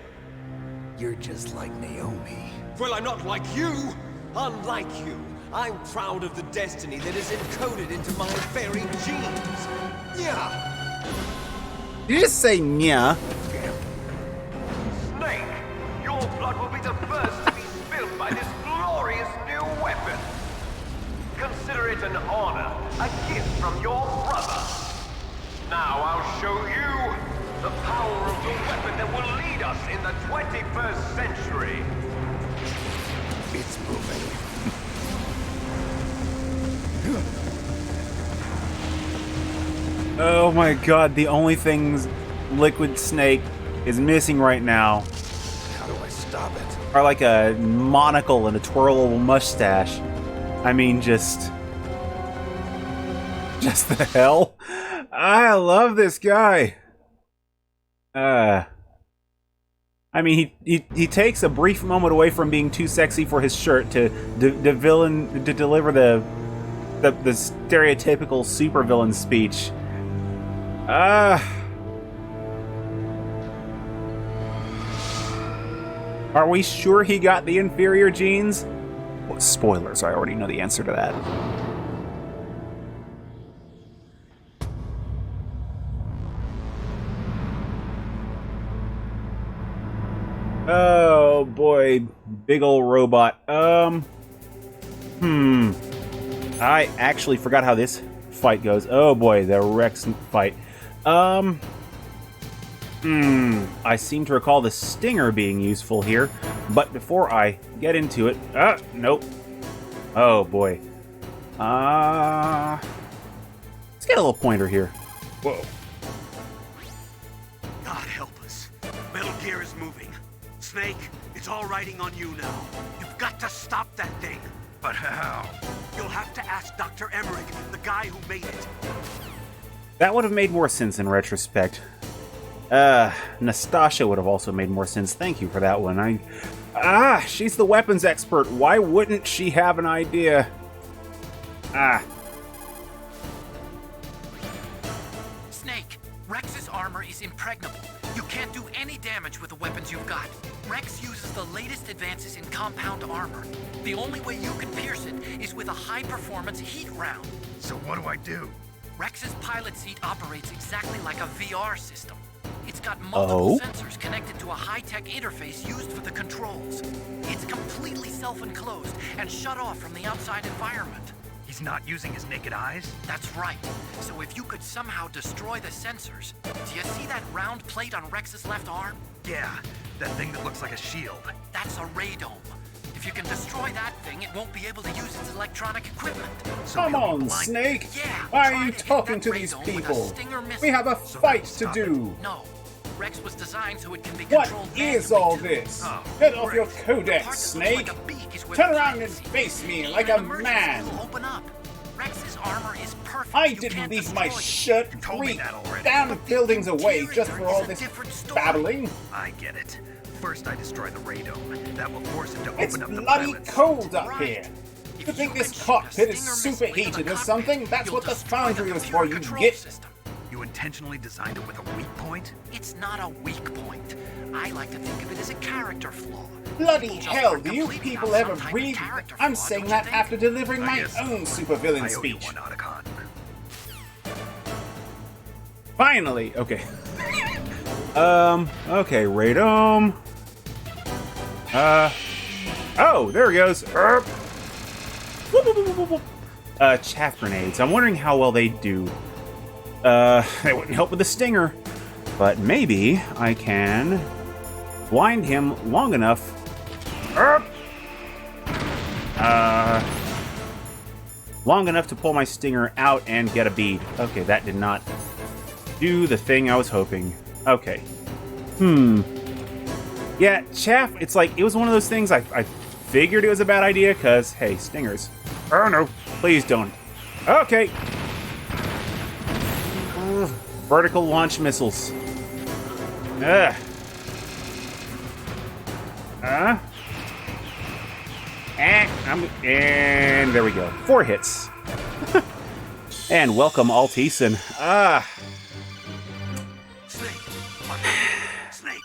Speaker 9: You're just like Naomi.
Speaker 8: Well, I'm not like you! Unlike you, I'm proud of the destiny that is encoded into my very genes! Yeah!
Speaker 1: Did you just say nya?
Speaker 3: Snake, your blood will be the first to be spilled by this glorious new weapon. Consider it an honor, a gift from your brother. Now I'll show you the power of the weapon that will lead us in the 21st century.
Speaker 9: It's moving.
Speaker 1: Oh my god, the only things Liquid Snake is missing right now
Speaker 9: How do I stop it?
Speaker 1: are like a monocle and a twirlable mustache. I mean, just the hell? I love this guy. I mean, he takes a brief moment away from being too sexy for his shirt to deliver the stereotypical supervillain speech. Are we sure he got the inferior genes? Well, spoilers, I already know the answer to that. Oh boy, big ol' robot. I actually forgot how this fight goes. Oh boy, the Rex fight. I seem to recall the stinger being useful here, but before I get into it, nope. Oh boy. Let's get a little pointer here. Whoa.
Speaker 5: God help us. Metal Gear is moving. Snake, it's all riding on you now. You've got to stop that thing.
Speaker 4: But how?
Speaker 5: You'll have to ask Dr. Emmerich, the guy who made it.
Speaker 1: That would have made more sense in retrospect. Nastasha would have also made more sense. Thank you for that one. She's the weapons expert. Why wouldn't she have an idea?
Speaker 6: Snake, Rex's armor is impregnable. You can't do any damage with the weapons you've got. Rex uses the latest advances in compound armor. The only way you can pierce it is with a high-performance heat round.
Speaker 4: So what do I do?
Speaker 6: Rex's pilot seat operates exactly like a VR system. It's got multiple sensors connected to a high-tech interface used for the controls. It's completely self-enclosed and shut off from the outside environment.
Speaker 4: He's not using his naked eyes?
Speaker 6: That's right. So if you could somehow destroy the sensors... Do you see that round plate on Rex's left arm?
Speaker 4: Yeah, that thing that looks like a shield.
Speaker 6: That's a radome. If you can destroy that thing, it won't be able to use its electronic equipment.
Speaker 4: So
Speaker 1: Come
Speaker 4: he'll be
Speaker 1: on,
Speaker 4: blinded.
Speaker 1: Snake!
Speaker 6: Yeah,
Speaker 1: Why
Speaker 6: try
Speaker 1: are you
Speaker 6: to hit
Speaker 1: talking
Speaker 6: that
Speaker 1: to these
Speaker 6: radome with a
Speaker 1: people?
Speaker 6: Stinger missile.
Speaker 1: We have a
Speaker 4: So
Speaker 1: fight
Speaker 4: that'll
Speaker 1: to
Speaker 4: stop
Speaker 1: do.
Speaker 6: No. Rex was designed so it can be
Speaker 1: What
Speaker 6: controlled
Speaker 1: is
Speaker 6: manually,
Speaker 1: all
Speaker 6: too.
Speaker 1: this?
Speaker 4: Oh,
Speaker 1: Get off your
Speaker 6: The
Speaker 1: codex,
Speaker 6: part that
Speaker 1: Snake!
Speaker 6: looks like a beak is where
Speaker 1: Turn
Speaker 6: the
Speaker 1: around
Speaker 6: pilot
Speaker 1: and
Speaker 6: seat
Speaker 1: face
Speaker 6: is.
Speaker 1: me
Speaker 6: In
Speaker 1: like
Speaker 6: an
Speaker 1: a
Speaker 6: emergency,
Speaker 1: man!
Speaker 6: it'll open up. Rex's armor is perfect.
Speaker 1: I
Speaker 6: You
Speaker 1: didn't
Speaker 6: can't
Speaker 1: leave my
Speaker 6: destroy it.
Speaker 1: shirt
Speaker 4: You told me
Speaker 1: 3
Speaker 4: that already.
Speaker 1: damn buildings away just for all
Speaker 6: Interior is a
Speaker 1: this
Speaker 6: different story.
Speaker 1: babbling.
Speaker 4: I get it. First I destroy the radome. That will force him to
Speaker 1: It's
Speaker 4: open up the
Speaker 1: bloody
Speaker 4: pilot's...
Speaker 1: cold up
Speaker 6: Right.
Speaker 1: here.
Speaker 6: If
Speaker 1: You think
Speaker 6: can
Speaker 1: this
Speaker 6: shoot a
Speaker 1: cockpit is
Speaker 6: Stinger missile into the
Speaker 1: superheated or
Speaker 6: cockpit,
Speaker 1: something? That's
Speaker 6: you'll
Speaker 1: what the
Speaker 6: destroy
Speaker 1: foundry
Speaker 6: the
Speaker 1: is for,
Speaker 6: computer
Speaker 1: you
Speaker 6: control
Speaker 1: git.
Speaker 6: system.
Speaker 4: You intentionally designed it with a weak point?
Speaker 6: It's not a weak point. I like to think of it as a character flaw.
Speaker 1: Bloody
Speaker 6: People just
Speaker 1: hell,
Speaker 6: aren't
Speaker 1: do you
Speaker 6: complete
Speaker 1: people
Speaker 6: without
Speaker 1: ever
Speaker 6: some type of
Speaker 1: breathe?
Speaker 6: character
Speaker 1: I'm
Speaker 6: flaw,
Speaker 1: saying
Speaker 6: don't you
Speaker 1: that
Speaker 6: think?
Speaker 1: after delivering
Speaker 4: I
Speaker 1: my
Speaker 4: guess
Speaker 1: own
Speaker 4: I
Speaker 1: supervillain
Speaker 4: owe you
Speaker 1: speech.
Speaker 4: one, Otacon.
Speaker 1: Finally! Okay. Okay, radome. Oh, there he goes. Chaff grenades. I'm wondering how well they do. They wouldn't help with the stinger. But maybe I can blind him long enough. Long enough to pull my stinger out and get a bead. Okay, that did not do the thing I was hoping. Okay. Yeah, chaff, it's like, it was one of those things I figured it was a bad idea, because, hey, stingers. Oh, no. Please don't. Okay. Vertical launch missiles. Ugh. And there we go. 4 hits. And welcome, Alteason.
Speaker 3: Snake.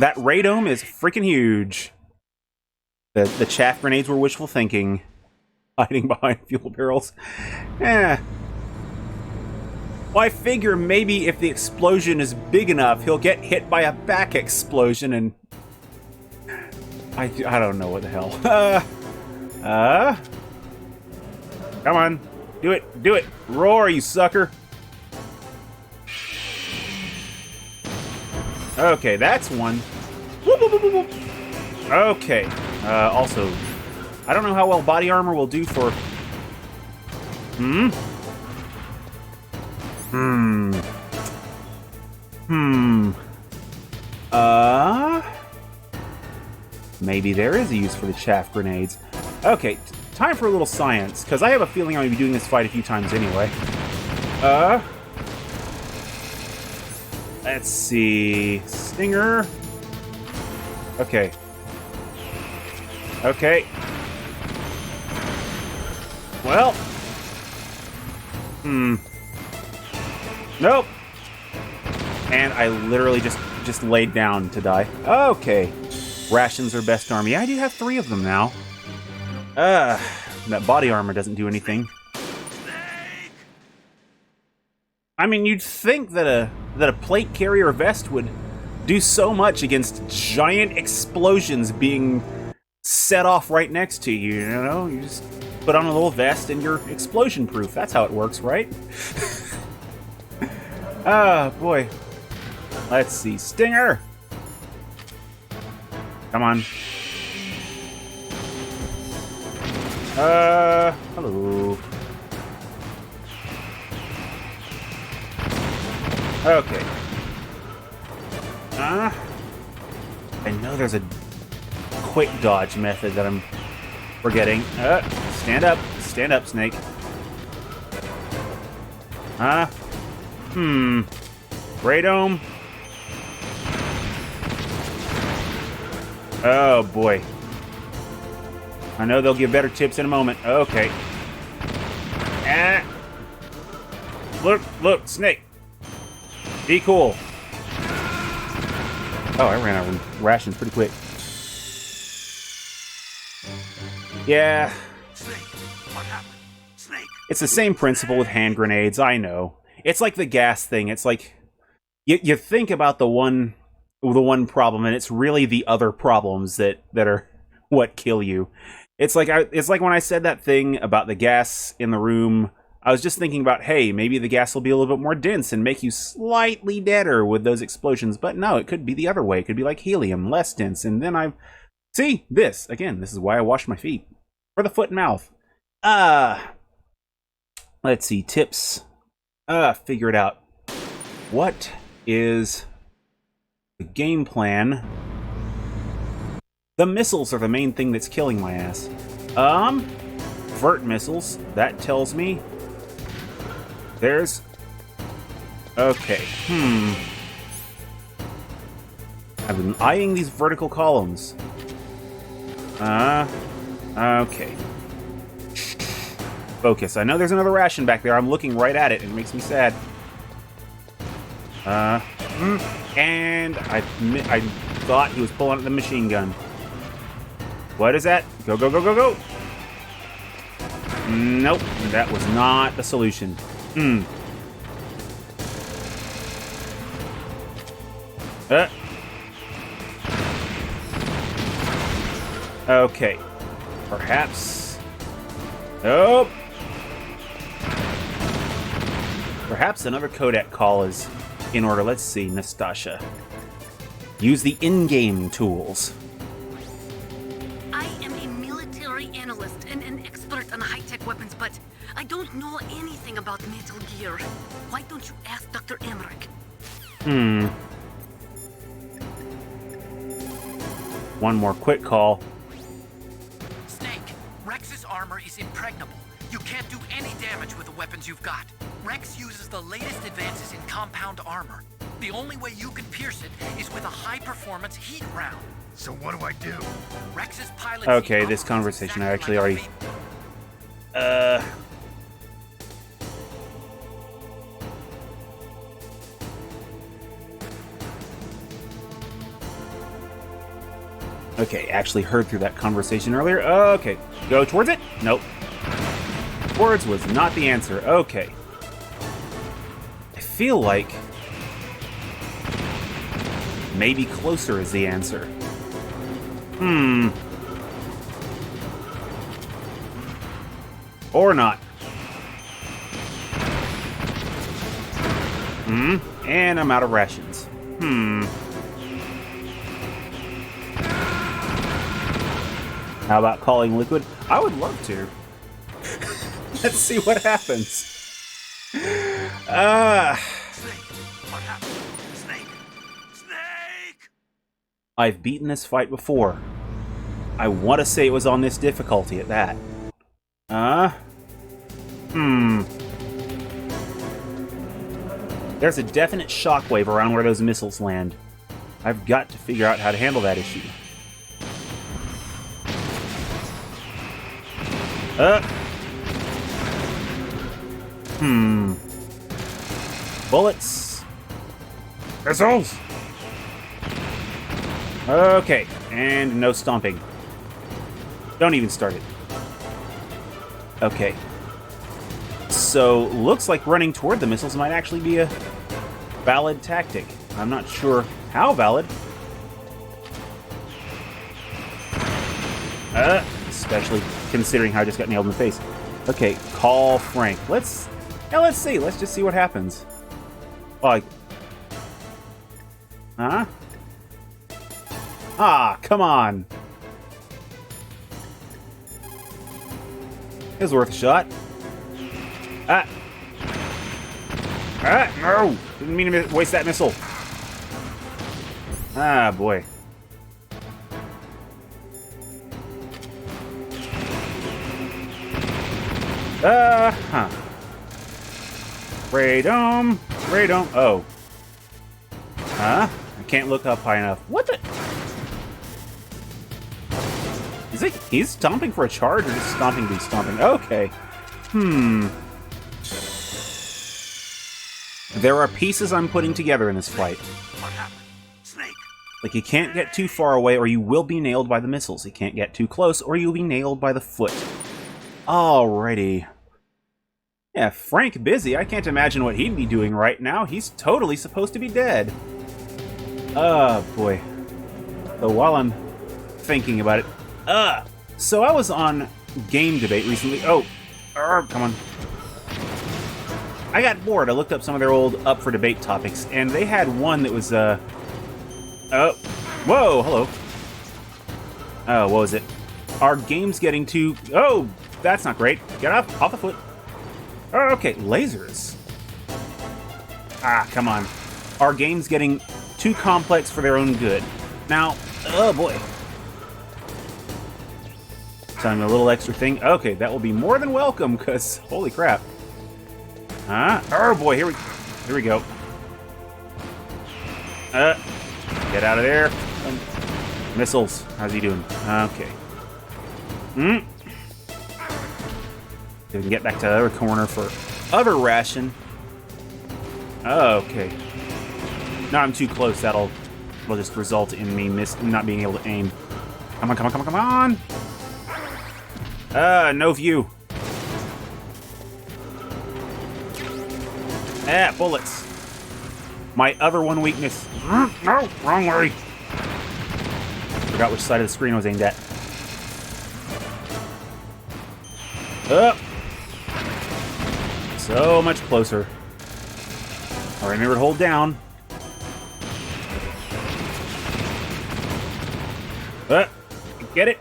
Speaker 1: That radome is freaking huge. The chaff grenades were wishful thinking. Hiding behind fuel barrels. Well, I figure maybe if the explosion is big enough, he'll get hit by a back explosion and... I don't know what the hell. Come on. Do it. Do it. Roar, you sucker. Okay, that's one. Okay. Also, I don't know how well body armor will do for... Maybe there is a use for the chaff grenades. Okay, time for a little science, because I have a feeling I'm going to be doing this fight a few times anyway. Let's see... Stinger... Okay. Okay. Well... Nope! And I literally just laid down to die. Okay. Rations are best army. Yeah, I do have 3 of them now. That body armor doesn't do anything. I mean, you'd think that a plate carrier vest would do so much against giant explosions being set off right next to you, you know? You just put on a little vest and you're explosion proof. That's how it works, right? Boy. Let's see. Stinger! Come on. Hello. Okay. I know there's a quick dodge method that I'm forgetting. Stand up. Stand up, Snake. Radome. Oh, boy. I know they'll give better tips in a moment. Okay. Look, Snake. Be cool. Oh, I ran out of rations pretty quick. Yeah.
Speaker 3: Snake, what happened? Snake.
Speaker 1: It's the same principle with hand grenades, I know. It's like the gas thing. It's like you think about the one problem, and it's really the other problems that are what kill you. It's like when I said that thing about the gas in the room. I was just thinking about, hey, maybe the gas will be a little bit more dense and make you slightly deader with those explosions. But no, it could be the other way. It could be like helium, less dense. And then see this again. This is why I wash my feet for the foot and mouth. Let's see tips. Figure it out. What is the game plan? The missiles are the main thing that's killing my ass. Vert missiles. That tells me there's... Okay. I've been eyeing these vertical columns. Okay. Focus. I know there's another ration back there. I'm looking right at it. It makes me sad. And I thought he was pulling out the machine gun. What is that? Go, go, go, go, go! Nope. That was not the solution. Okay. Perhaps... Oh! Perhaps another codec call is in order. Let's see, Nastasha. Use the in-game tools.
Speaker 2: I am a military analyst and an expert on high-tech weapons, but I don't know anything about Metal Gear. Why don't you ask Dr. Emmerich?
Speaker 1: One more quick call.
Speaker 6: Snake, Rex's armor is impregnable. You can't do any damage with the weapons you've got. Rex uses the latest advances in compound armor. The only way you can pierce it is with a high-performance heat round.
Speaker 4: So what do I do?
Speaker 6: Rex's pilot.
Speaker 1: Okay, this conversation I actually already... Okay, actually heard through that conversation earlier. Okay, go towards it? Nope. Towards was not the answer. Okay. I feel like... maybe closer is the answer. Or not. And I'm out of rations. How about calling Liquid? I would love to. Let's see what happens.
Speaker 3: Snake! What happened? Snake! Snake!
Speaker 1: I've beaten this fight before. I want to say it was on this difficulty at that. There's a definite shockwave around where those missiles land. I've got to figure out how to handle that issue. Bullets. Missiles. Okay, and no stomping. Don't even start it. Okay. So, looks like running toward the missiles might actually be a valid tactic. I'm not sure how valid. Especially considering how I just got nailed in the face. Okay, call Frank. Let's see. Let's just see what happens. Like, huh? Ah, come on. It was worth a shot. No! Didn't mean to waste that missile. Ah, boy. Radome. Oh. Huh? I can't look up high enough. What the? He's stomping for a charge or just stomping to be stomping? Okay. There are pieces I'm putting together in this fight.
Speaker 3: What happened? Snake!
Speaker 1: Like, you can't get too far away or you will be nailed by the missiles. You can't get too close or you'll be nailed by the foot. Alrighty. Yeah, Frank busy. I can't imagine what he'd be doing right now. He's totally supposed to be dead. Oh, boy. So while I'm thinking about it... So I was on Game Debate recently. Oh, come on. I got bored. I looked up some of their old Up for Debate topics, and they had one that was, oh, whoa, hello. Oh, what was it? Are games getting too... Oh, that's not great. Get off the foot. Oh, okay, lasers. Ah, come on. Are games getting too complex for their own good? Now, oh boy. Time a little extra thing. Okay, that will be more than welcome, because holy crap. Oh boy, here we go. Get out of there. Missiles. How's he doing? Okay. We can get back to the other corner for other ration. Okay. No, I'm too close. That'll just result in me not being able to aim. Come on. No view. Bullets. My other one weakness. No, wrong way. Forgot which side of the screen I was aimed at. Up. So much closer. I remember to hold down. Get it?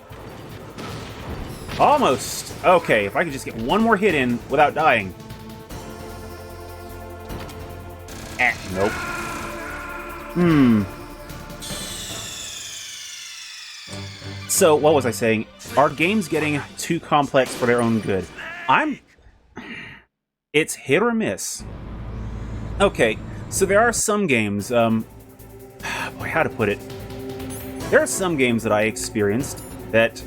Speaker 1: Almost. Okay, if I could just get one more hit in without dying. Nope. So, what was I saying? Are games getting too complex for their own good? It's hit or miss. Okay, so there are some games, boy, how to put it? There are some games that I experienced that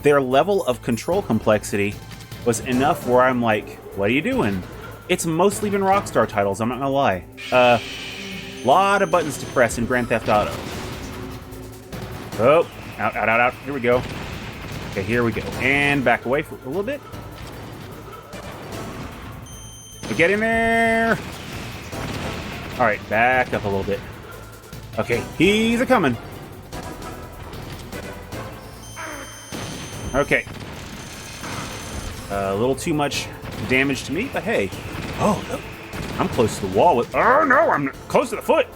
Speaker 1: their level of control complexity was enough where I'm like, what are you doing? It's mostly been Rockstar titles, I'm not gonna lie. Lot of buttons to press in Grand Theft Auto. Oh, out. Here we go. Okay, here we go. And back away for a little bit. Get in there! Alright, back up a little bit. Okay, he's a-coming. Okay. A little too much damage to me, but hey. Oh, no. I'm close to the wall with... Oh, no, I'm close to the foot!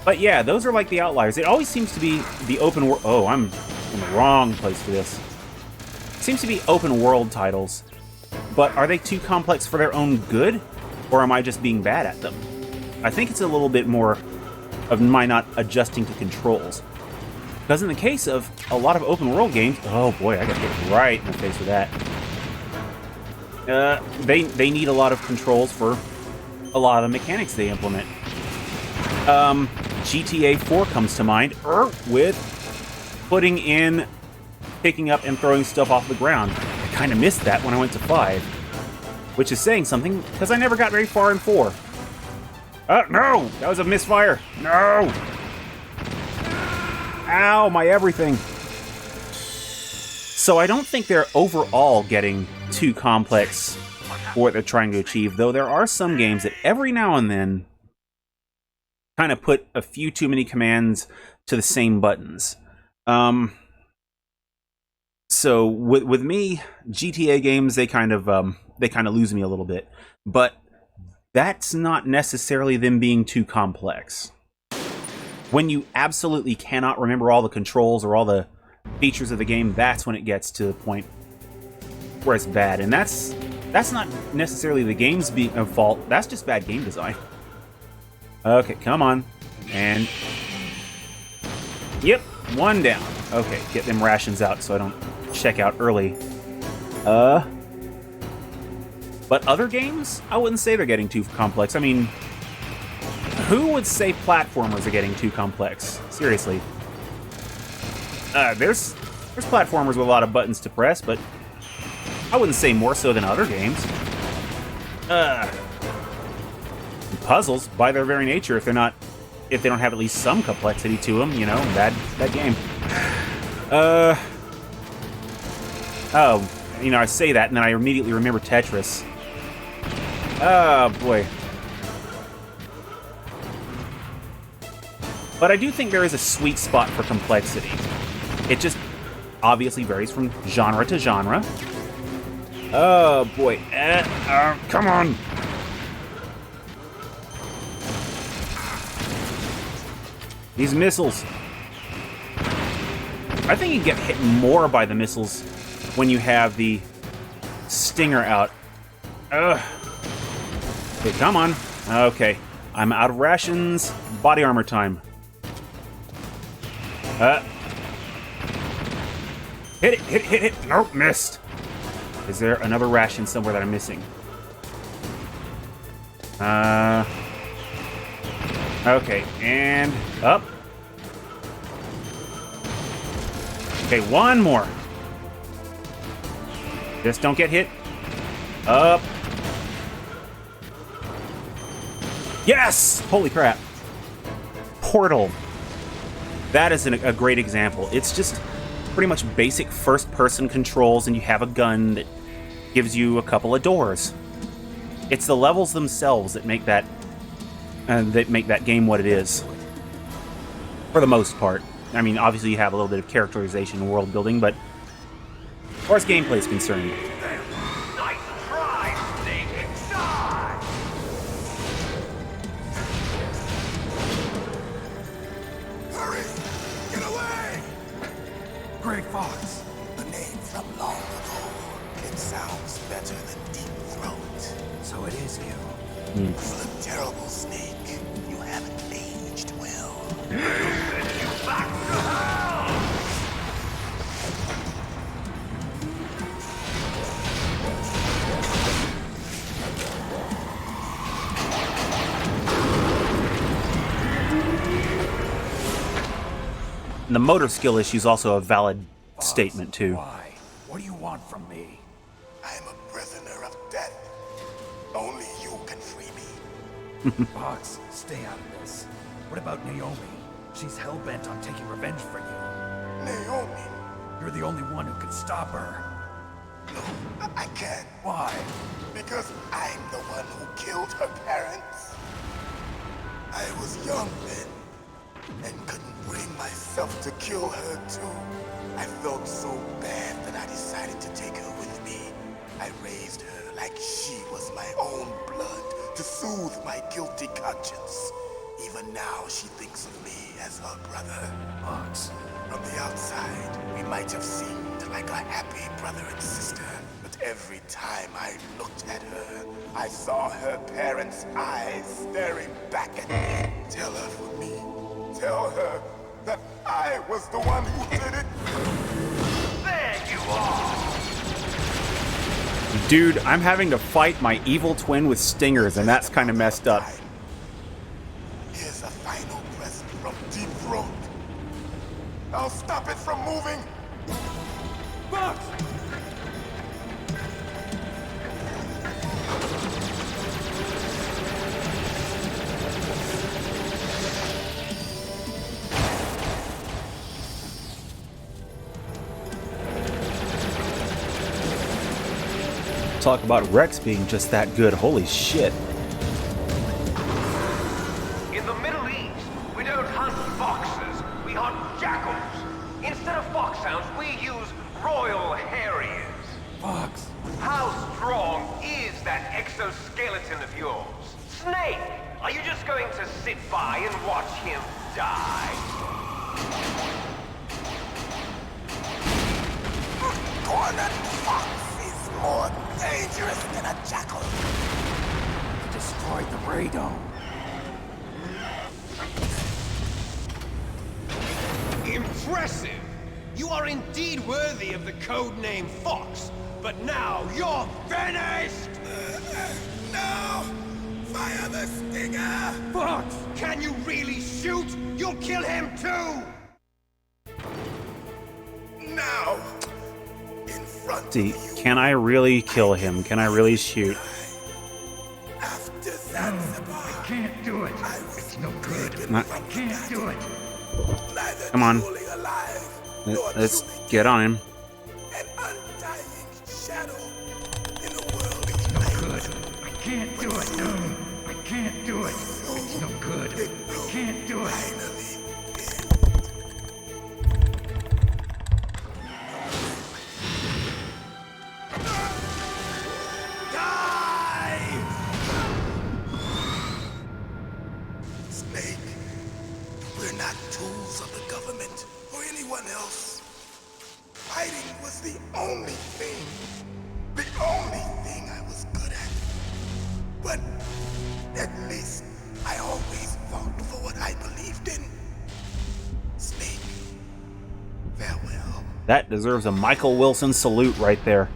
Speaker 1: But yeah, those are like the outliers. It always seems to be the open world... Oh, I'm in the wrong place for this. It seems to be open world titles. But are they too complex for their own good? Or am I just being bad at them? I think it's a little bit more of my not adjusting to controls. Because in the case of a lot of open world games... Oh boy, I got hit right in the face with that. They need a lot of controls for a lot of the mechanics they implement. GTA 4 comes to mind with picking up and throwing stuff off the ground. I kind of missed that when I went to 5. Which is saying something, because I never got very far in 4. No! That was a misfire! No! Ow, my everything! So I don't think they're overall getting too complex for what they're trying to achieve, though there are some games that every now and then kind of put a few too many commands to the same buttons. So with me, GTA games, they kind of lose me a little bit, but that's not necessarily them being too complex. When you absolutely cannot remember all the controls or all the features of the game, that's when it gets to the point where it's bad, and that's not necessarily the game's fault. That's just bad game design. Okay, come on, and yep, one down. Okay, get them rations out so I don't check out early. But other games, I wouldn't say they're getting too complex. I mean, who would say platformers are getting too complex? Seriously. There's platformers with a lot of buttons to press, but I wouldn't say more so than other games. Puzzles, by their very nature, if they don't have at least some complexity to them, you know, bad game. Oh, you know, I say that and then I immediately remember Tetris. Oh boy. But I do think there is a sweet spot for complexity. It just obviously varies from genre to genre. Oh boy. Come on. These missiles. I think you get hit more by the missiles when you have the stinger out. Ugh. Okay, come on. Okay. I'm out of rations. Body armor time. Hit it. Nope, missed. Is there another ration somewhere that I'm missing? Okay, and up. Okay, one more. Just don't get hit. Up. Yes! Holy crap. Portal. That is a great example. It's just pretty much basic first-person controls, and you have a gun that gives you a couple of doors. It's the levels themselves that make that game what it is. For the most part. I mean, obviously you have a little bit of characterization and world building, but as far as gameplay is concerned,
Speaker 3: Nice try, Snake! Die!
Speaker 9: Hurry! Get away!
Speaker 4: Gray Fox.
Speaker 9: A name from long ago. It sounds better than Deep Throat.
Speaker 4: So it is you.
Speaker 9: You look terrible, Snake. You haven't aged well.
Speaker 3: Back to hell!
Speaker 1: and the motor skill issue is also a valid statement, too.
Speaker 4: Why? What do you want from me?
Speaker 9: I am a prisoner of death. Only you can free me.
Speaker 4: Fox, stay out of this. What about Naomi? She's hell-bent on taking revenge for you.
Speaker 9: Naomi.
Speaker 4: You're the only one who can stop her.
Speaker 9: No, I can't.
Speaker 4: Why?
Speaker 9: Because I'm the one who killed her parents. I was young then, and couldn't bring myself to kill her too. I felt so bad that I decided to take her with me. I raised her like she was my own blood to soothe my guilty conscience. Even now, she thinks of me as her brother.
Speaker 4: Fox.
Speaker 9: From the outside, we might have seemed like a happy brother and sister, but every time I looked at her, I saw her parents' eyes staring back at me. Tell her for me. Tell her that I was the one who did it.
Speaker 3: There you are!
Speaker 1: Dude, I'm having to fight my evil twin with stingers, and that's kind of messed up.
Speaker 9: Here's a final present from Deep Throat. I'll stop it from moving.
Speaker 4: Fox!
Speaker 1: Talk about Rex being just that good. Holy shit.
Speaker 3: In the Middle East, we don't hunt foxes, we hunt jackals. Instead of foxhounds, we use Royal Harriers.
Speaker 4: Fox!
Speaker 3: How strong is that exoskeleton of yours? Snake, are you just going to sit by and watch him die?
Speaker 9: Cornered fox is more dangerous than a jackal.
Speaker 4: Destroyed the radome.
Speaker 8: Impressive! You are indeed worthy of the codename Fox, but now you're finished!
Speaker 9: No! Fire the stinger!
Speaker 8: Fox! Can you really shoot? You'll kill him too!
Speaker 9: Now! In front
Speaker 1: See,
Speaker 9: of you.
Speaker 1: can I really kill him? Can I really shoot?
Speaker 9: After Zanzibar,
Speaker 4: Can't do it.
Speaker 9: I was
Speaker 4: It's no good.
Speaker 9: taken
Speaker 1: Not-
Speaker 9: from the
Speaker 4: Can't do it.
Speaker 9: neither
Speaker 1: Come on.
Speaker 9: truly alive, nor
Speaker 1: Let's
Speaker 9: truly
Speaker 1: get on him.
Speaker 9: an undying shadow in a world of
Speaker 4: No
Speaker 9: light.
Speaker 4: good. I can't do it. No. I can't do it. It's no good. I can't do it.
Speaker 9: Finally, die! Snake, we're not tools of the government or anyone else. Fighting was the only thing I was good at. But at least I always fought for what I believed in. Snake, farewell.
Speaker 1: That deserves a Michael Wilson salute right there.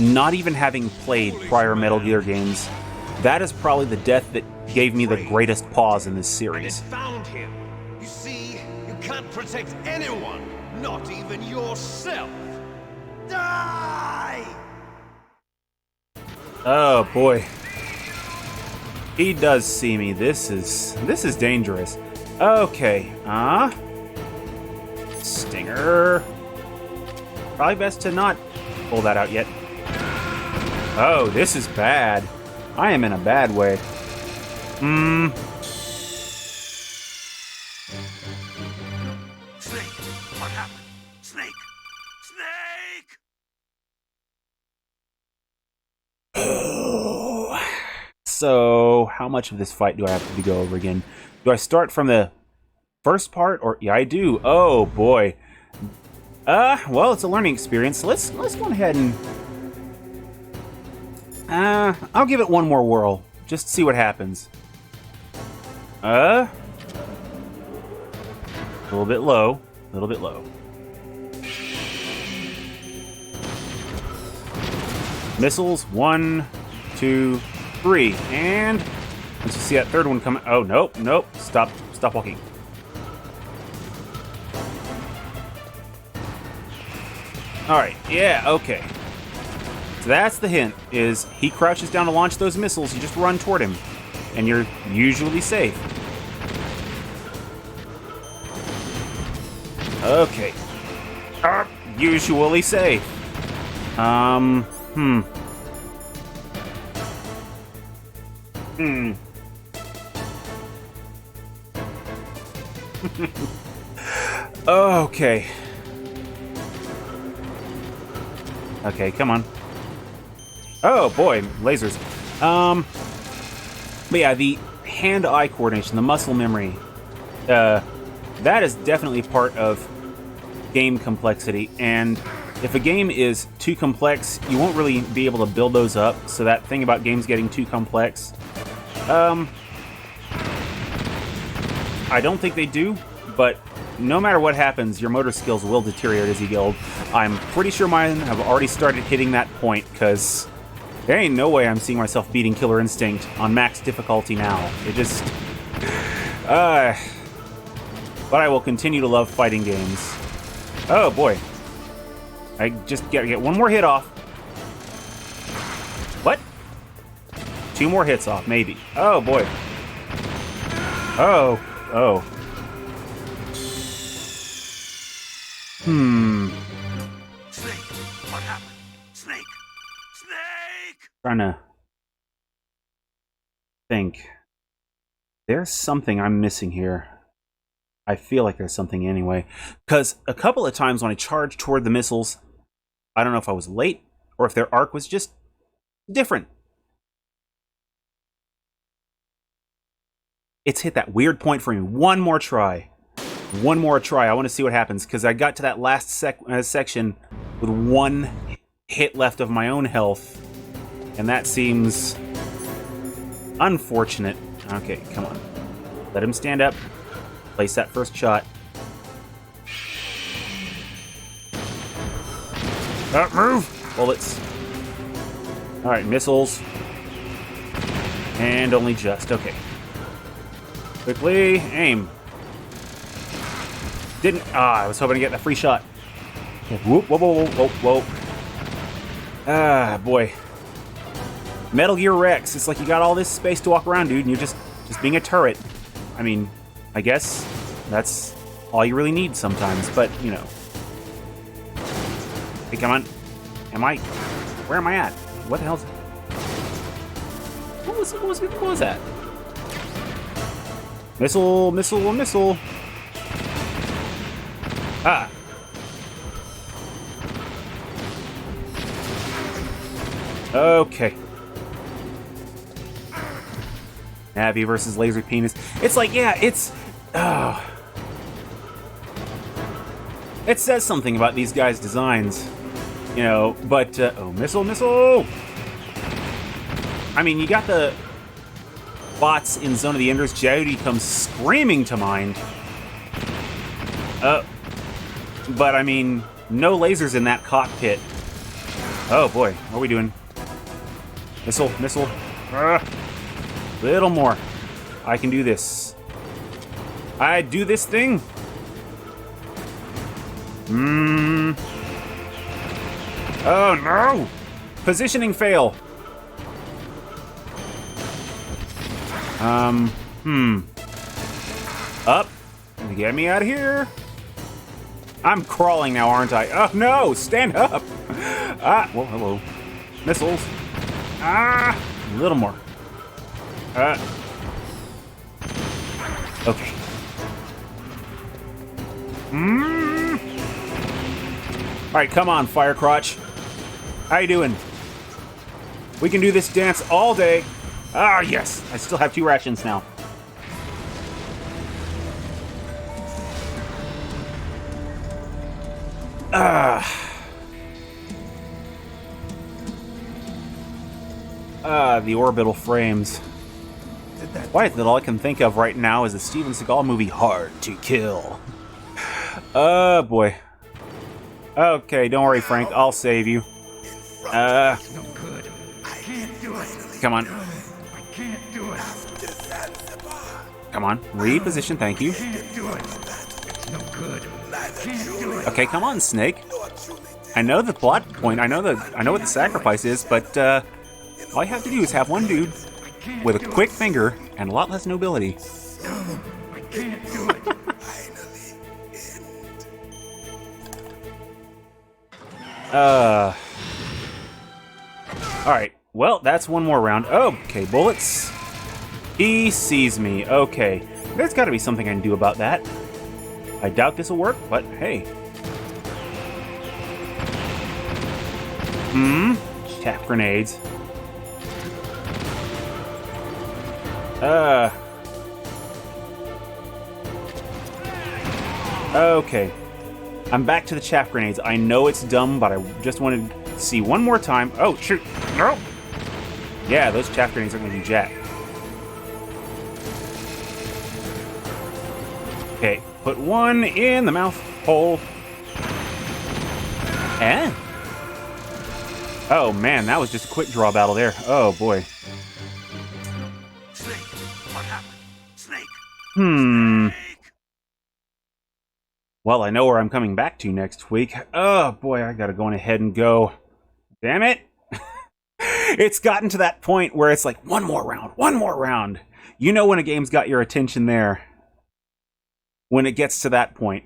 Speaker 1: Not even having played prior Metal Gear games, that is probably the death that gave me the greatest pause in this
Speaker 8: And it
Speaker 1: series.
Speaker 8: found him. You see, you can't protect anyone, not even yourself. Die!
Speaker 1: Oh boy. He does see me. This is dangerous. Okay. Stinger. Probably best to not pull that out yet. Oh, this is bad. I am in a bad way.
Speaker 5: Snake, what happened? Snake! Snake!
Speaker 1: So, how much of this fight do I have to go over again? Do I start from the first part, or yeah, I do. Oh boy. Well, it's a learning experience. So let's go ahead and I'll give it one more whirl, just to see what happens. A little bit low, a little bit low. Missiles, 1, 2, 3, and once you see that third one coming, oh nope, stop walking. All right, yeah, okay. So that's the hint: is he crouches down to launch those missiles, you just run toward him, and you're usually safe. Okay. Usually safe. Okay. Okay, come on. Oh boy, lasers. But yeah, the hand-eye coordination, the muscle memory, that is definitely part of game complexity. And if a game is too complex, you won't really be able to build those up. So that thing about games getting too complex, I don't think they do, but no matter what happens, your motor skills will deteriorate as you get old. I'm pretty sure mine have already started hitting that point, because there ain't no way I'm seeing myself beating Killer Instinct on max difficulty now. It just... but I will continue to love fighting games. Oh boy. I just gotta get one more hit off. What? 2 more hits off, maybe. Oh boy. Oh.
Speaker 5: Snake, what happened? Snake! Snake!
Speaker 1: Trying to think. There's something I'm missing here. I feel like there's something anyway. Because a couple of times when I charged toward the missiles, I don't know if I was late or if their arc was just different. It's hit that weird point for me. One more try. I want to see what happens, because I got to that last section with 1 hit left of my own health, and that seems unfortunate. Okay, come on. Let him stand up. Place that first shot. Move! Bullets. Alright, missiles. And only just. Okay. Quickly, aim. Didn't. I was hoping to get the free shot. Okay. Whoop, whoa. Boy. Metal Gear Rex. It's like you got all this space to walk around, dude, and you're just being a turret. I mean, I guess that's all you really need sometimes, but, you know. Hey, come on. Where am I at? What the hell's... What was that? Missile. Ah. Okay. Navi versus Laser Penis. It's like, yeah, it's... Oh. It says something about these guys' designs, you know, but... oh, missile! I mean, you got the bots in Zone of the Enders. Jody comes screaming to mind. But, I mean, no lasers in that cockpit. Oh, boy. What are we doing? Missile. Little more. I can do this. I do this thing. Oh, no! Positioning fail. Up. Get me out of here. I'm crawling now, aren't I? Oh, no. Stand up. Well, hello. Missiles. A little more. Okay. Alright, come on, Firecrotch. How you doing? We can do this dance all day. Ah, yes! I still have 2 rations now. The orbital frames. Why is that all I can think of right now is the Steven Seagal movie Hard to Kill. Oh, boy. Okay, don't worry, Frank. I'll save you.
Speaker 9: No good. I can't do it.
Speaker 1: Come on.
Speaker 9: I can't do it.
Speaker 1: Come on. Reposition, thank you.
Speaker 9: Can't do it. It's no good. Can't do it.
Speaker 1: Okay, come on, Snake. I know the plot point. I know what the sacrifice is, but all you have to do is have one dude with a quick finger and a lot less nobility.
Speaker 9: No, I can't do it.
Speaker 1: Alright, well, that's one more round. Okay, bullets. He sees me. Okay, there's got to be something I can do about that. I doubt this will work, but hey. Chaff grenades. Okay. I'm back to the chaff grenades. I know it's dumb, but I just wanted to see one more time. Oh, shoot. No! Yeah, those chaff grenades are going to do jack. Okay, put one in the mouth hole. And... oh, man, that was just a quick draw battle there. Oh, boy.
Speaker 5: Snake, what happened? Snake!
Speaker 1: Well, I know where I'm coming back to next week. Oh, boy, I gotta go on ahead and go. Damn it! It's gotten to that point where it's like, one more round, one more round. You know when a game's got your attention there. When it gets to that point.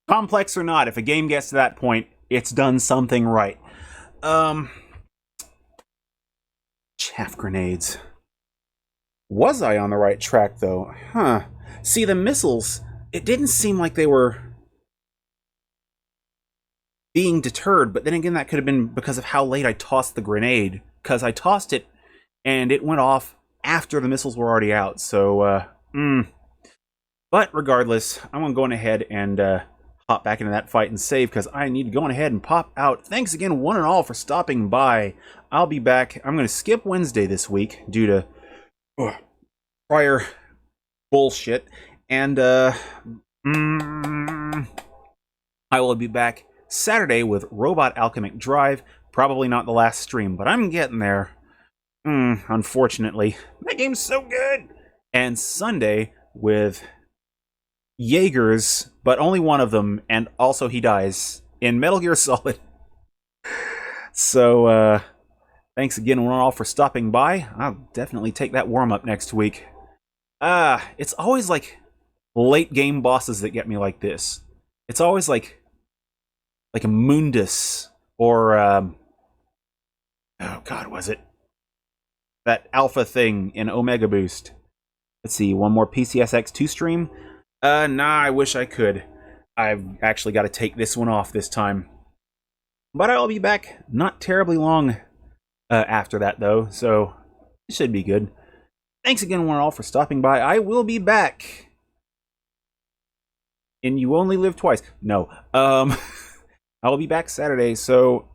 Speaker 1: Complex or not, if a game gets to that point, it's done something right. Chaff grenades. Was I on the right track, though? Huh. See, the missiles, it didn't seem like they were being deterred, but then again, that could have been because of how late I tossed the grenade. Because I tossed it, and it went off after the missiles were already out, so, But regardless, I'm going to go on ahead and hop back into that fight and save, because I need to go on ahead and pop out. Thanks again, one and all, for stopping by. I'll be back. I'm going to skip Wednesday this week due to prior bullshit. And I will be back Saturday with Robot Alchemic Drive. Probably not the last stream, but I'm getting there. Unfortunately. That game's so good! And Sunday with Jaegers, but only one of them, and also he dies in Metal Gear Solid. So, thanks again, one and all, for stopping by. I'll definitely take that warm-up next week. It's always like late game bosses that get me like this. It's always like a Mundus, or, oh god, was it? That alpha thing in Omega Boost. Let's see, one more PCSX2 stream? Nah, I wish I could. I've actually got to take this one off this time. But I'll be back not terribly long after that, though, so it should be good. Thanks again, one and all, for stopping by. I will be back. And you only live twice. No. I will be back Saturday, so...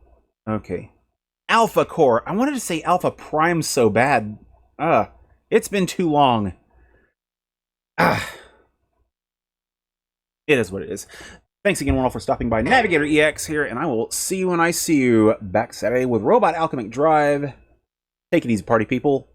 Speaker 1: okay. Alpha Core. I wanted to say Alpha Prime so bad. It's been too long. It is what it is. Thanks again, one all, for stopping by. NavigatorEX here, and I will see you when I see you back Saturday with Robot Alchemic Drive. Take it easy, party people.